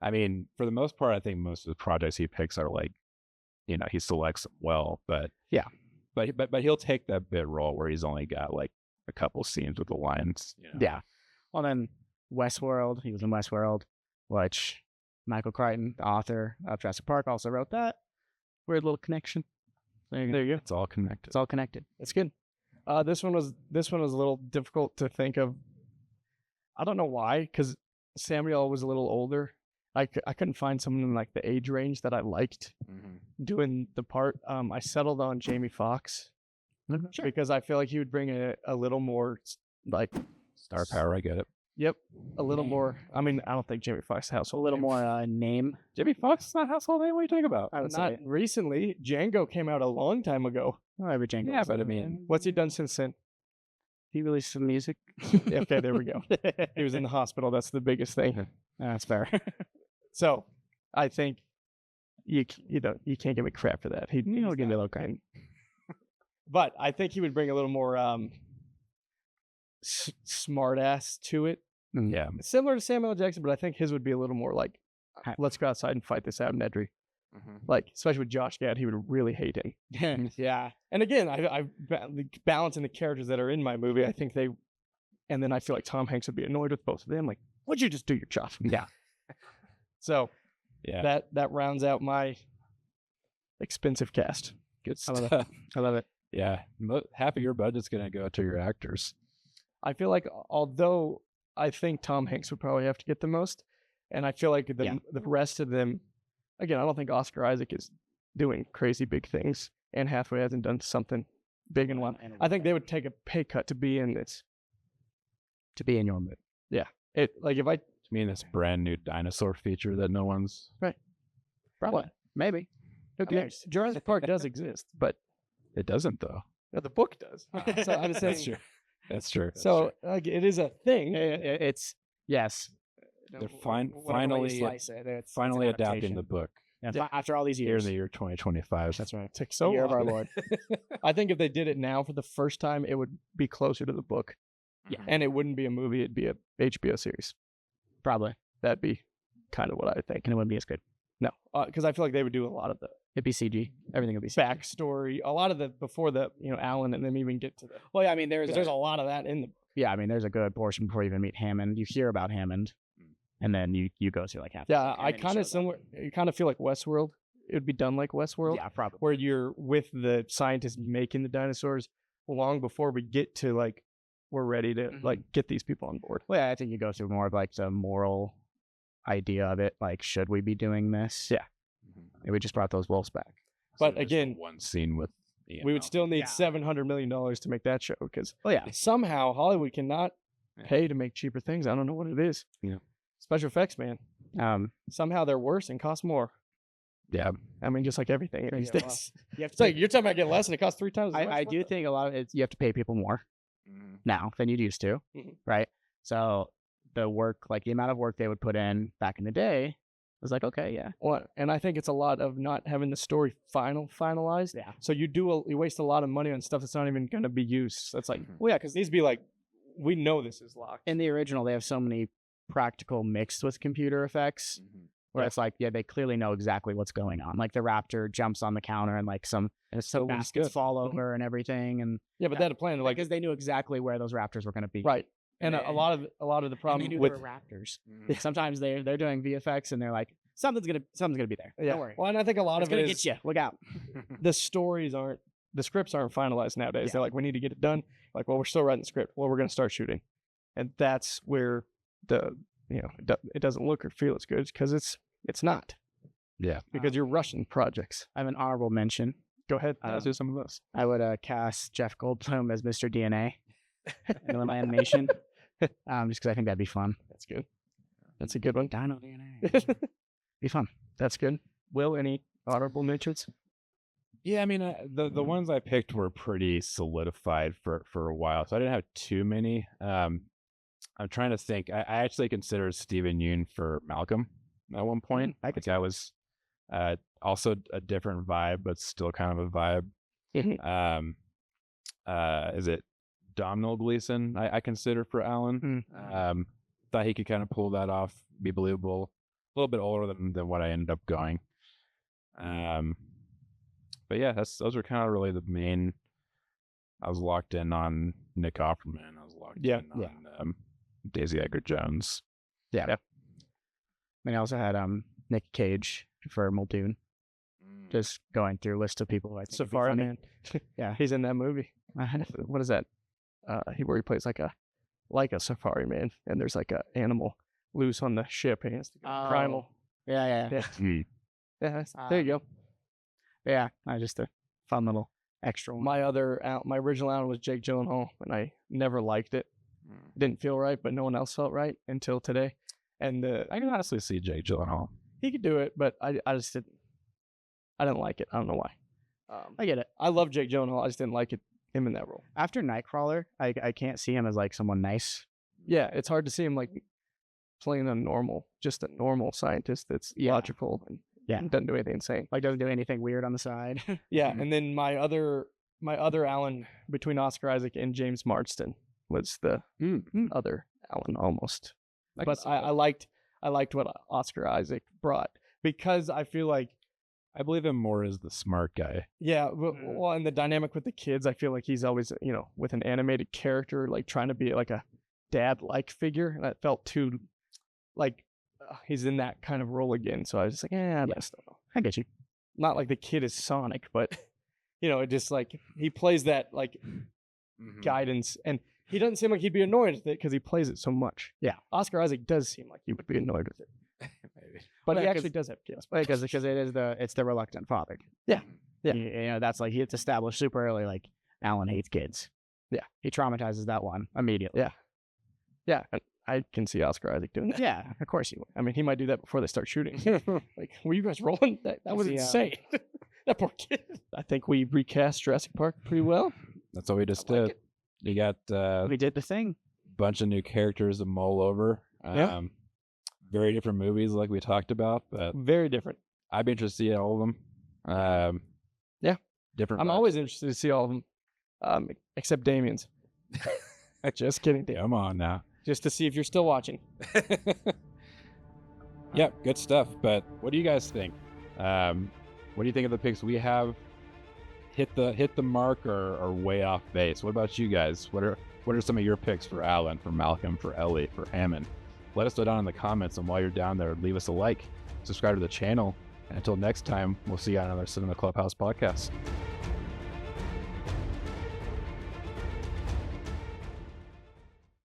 Speaker 1: I mean, for the most part, I think most of the projects he picks are like, he selects them well, but but he'll take that bit role where he's only got like a couple scenes with the lines.
Speaker 2: Yeah. Well, then Westworld, he was in Westworld, which Michael Crichton, the author of Jurassic Park, also wrote that. Weird little connection. There you go.
Speaker 1: It's all connected.
Speaker 2: It's all connected.
Speaker 3: That's good. This one was a little difficult to think of. I don't know why, because Samuel was a little older. I couldn't find someone in like the age range that I liked doing the part. I settled on Jamie Foxx because I feel like he would bring a little more like
Speaker 1: Star power, I get it.
Speaker 3: Yep, a little more. I mean, I don't think Jamie Foxx
Speaker 2: A
Speaker 3: household
Speaker 2: little
Speaker 3: name.
Speaker 2: more name.
Speaker 1: Jimmy Fox is not household name. What are you talking about?
Speaker 2: I would
Speaker 3: Not
Speaker 2: say.
Speaker 3: recently. Django came out a long time ago.
Speaker 2: Oh, every Django.
Speaker 1: Yeah, but I mean,
Speaker 3: What's he done since then?
Speaker 2: he released some music.
Speaker 3: Okay, there we go. He was in the hospital. That's the biggest thing.
Speaker 2: That's fair.
Speaker 3: So, I think you can't give me crap for that.
Speaker 2: He'll give me a little credit.
Speaker 3: But I think he would bring a little more smart ass to it.
Speaker 1: yeah,
Speaker 3: Similar to Samuel Jackson, but I think his would be a little more like, let's go outside and fight this out, Nedry. Like, especially with Josh Gad, he would really hate him.
Speaker 2: Yeah.
Speaker 3: And again, I balancing the characters that are in my movie. I think and then I feel like Tom Hanks would be annoyed with both of them. Like, would you just do your job?
Speaker 2: Yeah.
Speaker 3: So
Speaker 1: yeah.
Speaker 3: that rounds out my expensive cast.
Speaker 1: Good
Speaker 2: I
Speaker 1: stuff.
Speaker 2: love it. I love it.
Speaker 1: Yeah, half of your budget's gonna go to your actors.
Speaker 3: I feel like although I think Tom Hanks would probably have to get the most, and I feel like the rest of them, again, I don't think Oscar Isaac is doing crazy big things. Anne Hathaway hasn't done something big in one. I think they would take a pay cut to be in this.
Speaker 2: To be in your movie.
Speaker 3: If I
Speaker 1: To me, this brand new dinosaur feature that no one's.
Speaker 2: Probably. Maybe.
Speaker 3: Jurassic Park does exist, but
Speaker 1: It doesn't though.
Speaker 3: the book does. So I'm saying,
Speaker 1: That's true. That's true.
Speaker 3: So like, it is a thing.
Speaker 2: It's yes.
Speaker 1: They're
Speaker 2: Whatever way you
Speaker 1: finally
Speaker 2: slice it, it's an
Speaker 1: adapting
Speaker 2: adaptation.
Speaker 1: the book
Speaker 2: Yeah, after all these
Speaker 1: here in
Speaker 2: years.
Speaker 1: the year 2025.
Speaker 2: That's right.
Speaker 3: Took so
Speaker 2: Year
Speaker 3: long.
Speaker 2: of our Lord.
Speaker 3: I think if they did it now for the first time, it would be closer to the book.
Speaker 2: Yeah.
Speaker 3: And it wouldn't be a movie; it'd be a HBO series.
Speaker 2: Probably.
Speaker 3: That'd be kind of what I think.
Speaker 2: And it wouldn't be as good.
Speaker 3: No, because I feel like they would do a lot of the
Speaker 2: It'd be CG. Everything would be CG.
Speaker 3: backstory, a lot of the before the Alan and them even get to the.
Speaker 2: Well, yeah, I mean,
Speaker 3: Because there's a lot of that in the.
Speaker 2: yeah, I mean, there's a good portion before you even meet Hammond. You hear about Hammond, and then you go through like half.
Speaker 3: Yeah,
Speaker 2: and
Speaker 3: I
Speaker 2: then he
Speaker 3: kind of
Speaker 2: shows up.
Speaker 3: similar. You kind of feel like Westworld. It would be done like Westworld,
Speaker 2: Yeah, probably.
Speaker 3: where you're with the scientists making the dinosaurs long before we get to like we're ready to like get these people on board.
Speaker 2: Well, yeah, I think you go through more of like the moral idea of it. Like, should we be doing this?
Speaker 3: Yeah.
Speaker 2: And we just brought those wolves back.
Speaker 3: But
Speaker 1: there's
Speaker 3: again,
Speaker 1: one scene with
Speaker 3: we would still need
Speaker 2: Yeah.
Speaker 3: $700 million to make that show because
Speaker 2: Oh yeah,
Speaker 3: somehow Hollywood cannot
Speaker 1: Yeah.
Speaker 3: pay to make cheaper things. I don't know what it is.
Speaker 1: Yeah.
Speaker 3: Special effects, man. Somehow they're worse and cost more.
Speaker 1: Yeah.
Speaker 3: I mean, just like everything these
Speaker 2: well,
Speaker 3: days.
Speaker 2: you have
Speaker 3: It's like you're talking about getting less and it costs 3 times as much.
Speaker 2: I
Speaker 3: What
Speaker 2: do
Speaker 3: the-
Speaker 2: think a lot of it, you have to pay people more now than you used to,
Speaker 3: Mhm.
Speaker 2: right? So the work, like the amount of work they would put in back in the day, was like, okay, yeah,
Speaker 3: Well, and I think it's a lot of not having the story finalized.
Speaker 2: yeah.
Speaker 3: So you waste a lot of money on stuff that's not even going to be used. That's like
Speaker 2: Well, yeah, because
Speaker 3: it needs to be like we know this is locked.
Speaker 2: in the original they have so many practical mixed with computer effects, where
Speaker 3: Yeah.
Speaker 2: it's like, yeah, they clearly know exactly what's going on. Like the raptor jumps on the counter and like some
Speaker 3: And it's so
Speaker 2: baskets
Speaker 3: good.
Speaker 2: fall
Speaker 3: Mhm.
Speaker 2: over and everything, and
Speaker 3: Yeah, but they had a plan. Like
Speaker 2: because they knew exactly where those raptors were going to be.
Speaker 3: right, and
Speaker 2: Yeah.
Speaker 3: a lot of the
Speaker 2: And they
Speaker 3: problem
Speaker 2: knew
Speaker 3: with
Speaker 2: they were raptors. Sometimes they're doing VFX and they're like, something's gonna be there.
Speaker 3: yeah.
Speaker 2: Don't worry.
Speaker 3: Well, and I think a lot
Speaker 2: It's
Speaker 3: of it
Speaker 2: gonna
Speaker 3: is
Speaker 2: get you. Look out.
Speaker 3: the scripts aren't finalized nowadays.
Speaker 2: Yeah.
Speaker 3: They're like, we need to get it done. Like, well, we're still writing the script. Well, we're going to start shooting, and that's where it doesn't look or feel as good because it's not
Speaker 1: Yeah.
Speaker 3: because you're rushing projects.
Speaker 2: I have an honorable mention.
Speaker 3: Go ahead,
Speaker 2: Um,
Speaker 3: let's do some of those.
Speaker 2: I would cast Jeff Goldblum as Mr. DNA in my animation, just because I think that'd be fun.
Speaker 3: That's good. That's a good one.
Speaker 2: Dino DNA. Be fun.
Speaker 3: That's good. Will, any honorable mentions?
Speaker 1: Yeah, I mean, the ones I picked were pretty solidified for a while, so I didn't have too many. I'm trying to think. I actually considered Stephen Yeun for Malcolm at one point.
Speaker 2: I could
Speaker 1: Like I was also a different vibe, but still kind of a vibe.
Speaker 3: Mhm.
Speaker 1: Is it Domhnall Gleeson? I consider for Alan. Thought he could kind of pull that off, be believable. A little bit older than what I ended up going. But yeah, those are kind of really the main. I was locked in on Nick Offerman. I was locked
Speaker 3: Yeah,
Speaker 1: in on Daisy Edgar Jones.
Speaker 2: Yeah. And I also had Nick Cage for Muldoon. Just going through a list of people who I think would be
Speaker 3: Safari
Speaker 2: funny.
Speaker 3: Man.
Speaker 2: Yeah.
Speaker 3: He's in that movie. What is that? Where he plays like a safari man, and there's like a animal loose on the ship. And he has to go primal.
Speaker 2: Yeah.
Speaker 3: Yeah, yeah. There you go.
Speaker 2: Yeah. Just a fun little extra one.
Speaker 3: My original Alan was Jake Gyllenhaal, and I never liked it. Didn't feel right, but no one else felt right until today. And
Speaker 1: I can honestly see Jake Gyllenhaal.
Speaker 3: he could do it, but I just didn't. I didn't like it. I don't know why.
Speaker 2: I get it.
Speaker 3: I love Jake Gyllenhaal. I just didn't like him in that role.
Speaker 2: After Nightcrawler, I can't see him as like someone nice.
Speaker 3: Yeah, it's hard to see him like playing just a normal scientist that's logical and doesn't do anything insane.
Speaker 2: Like doesn't do anything weird on the side.
Speaker 3: Yeah, and then my other Alan between Oscar Isaac and James Marsden was the other Alan almost. But I liked what Oscar Isaac brought because I feel like
Speaker 1: I believe him more as the smart guy.
Speaker 3: yeah, well, and the dynamic with the kids, I feel like he's always with an animated character like trying to be like a dad-like figure, and that felt too like he's in that kind of role again. So I was just like, I just don't know.
Speaker 2: I get you.
Speaker 3: Not like the kid is Sonic, but it just like he plays that like guidance, and he doesn't seem like he'd be annoyed with it because he plays it so much.
Speaker 2: Yeah.
Speaker 3: Oscar Isaac does seem like he would be annoyed with it,
Speaker 1: Maybe.
Speaker 3: but
Speaker 2: Well,
Speaker 3: he
Speaker 2: yeah,
Speaker 3: actually does have kids.
Speaker 2: Because it's the reluctant father.
Speaker 3: Yeah. Yeah.
Speaker 2: That's like it's established super early. Like Alan hates kids.
Speaker 3: Yeah.
Speaker 2: He traumatizes that one immediately.
Speaker 3: Yeah, and I can see Oscar Isaac doing that.
Speaker 2: Yeah, of course he would.
Speaker 3: I mean, he might do that before they start shooting. Like, were you guys rolling? That was
Speaker 2: See,
Speaker 3: insane. That poor kid. I think we recast Jurassic Park pretty well.
Speaker 1: That's what we just
Speaker 3: I like
Speaker 1: did.
Speaker 3: it.
Speaker 1: You got
Speaker 2: We did the thing.
Speaker 1: bunch of new characters to mull over.
Speaker 3: Yeah.
Speaker 1: Very different movies, like we talked about, but
Speaker 3: Very different.
Speaker 1: I'd be interested to see all of them.
Speaker 3: Yeah.
Speaker 1: Different.
Speaker 3: I'm
Speaker 1: vibes.
Speaker 3: always interested to see all of them, except Damien's. Just kidding, Damien.
Speaker 1: Come on now.
Speaker 3: Just to see if you're still watching.
Speaker 1: Yeah, good stuff. But what do you guys think? What do you think of the picks we have? Hit the mark or way off base? What about you guys? What are some of your picks for Alan, for Malcolm, for Ellie, for Hammond? Let us know down in the comments, and while you're down there, leave us a like, subscribe to the channel, and until next time, we'll see you on another Cinema Clubhouse podcast.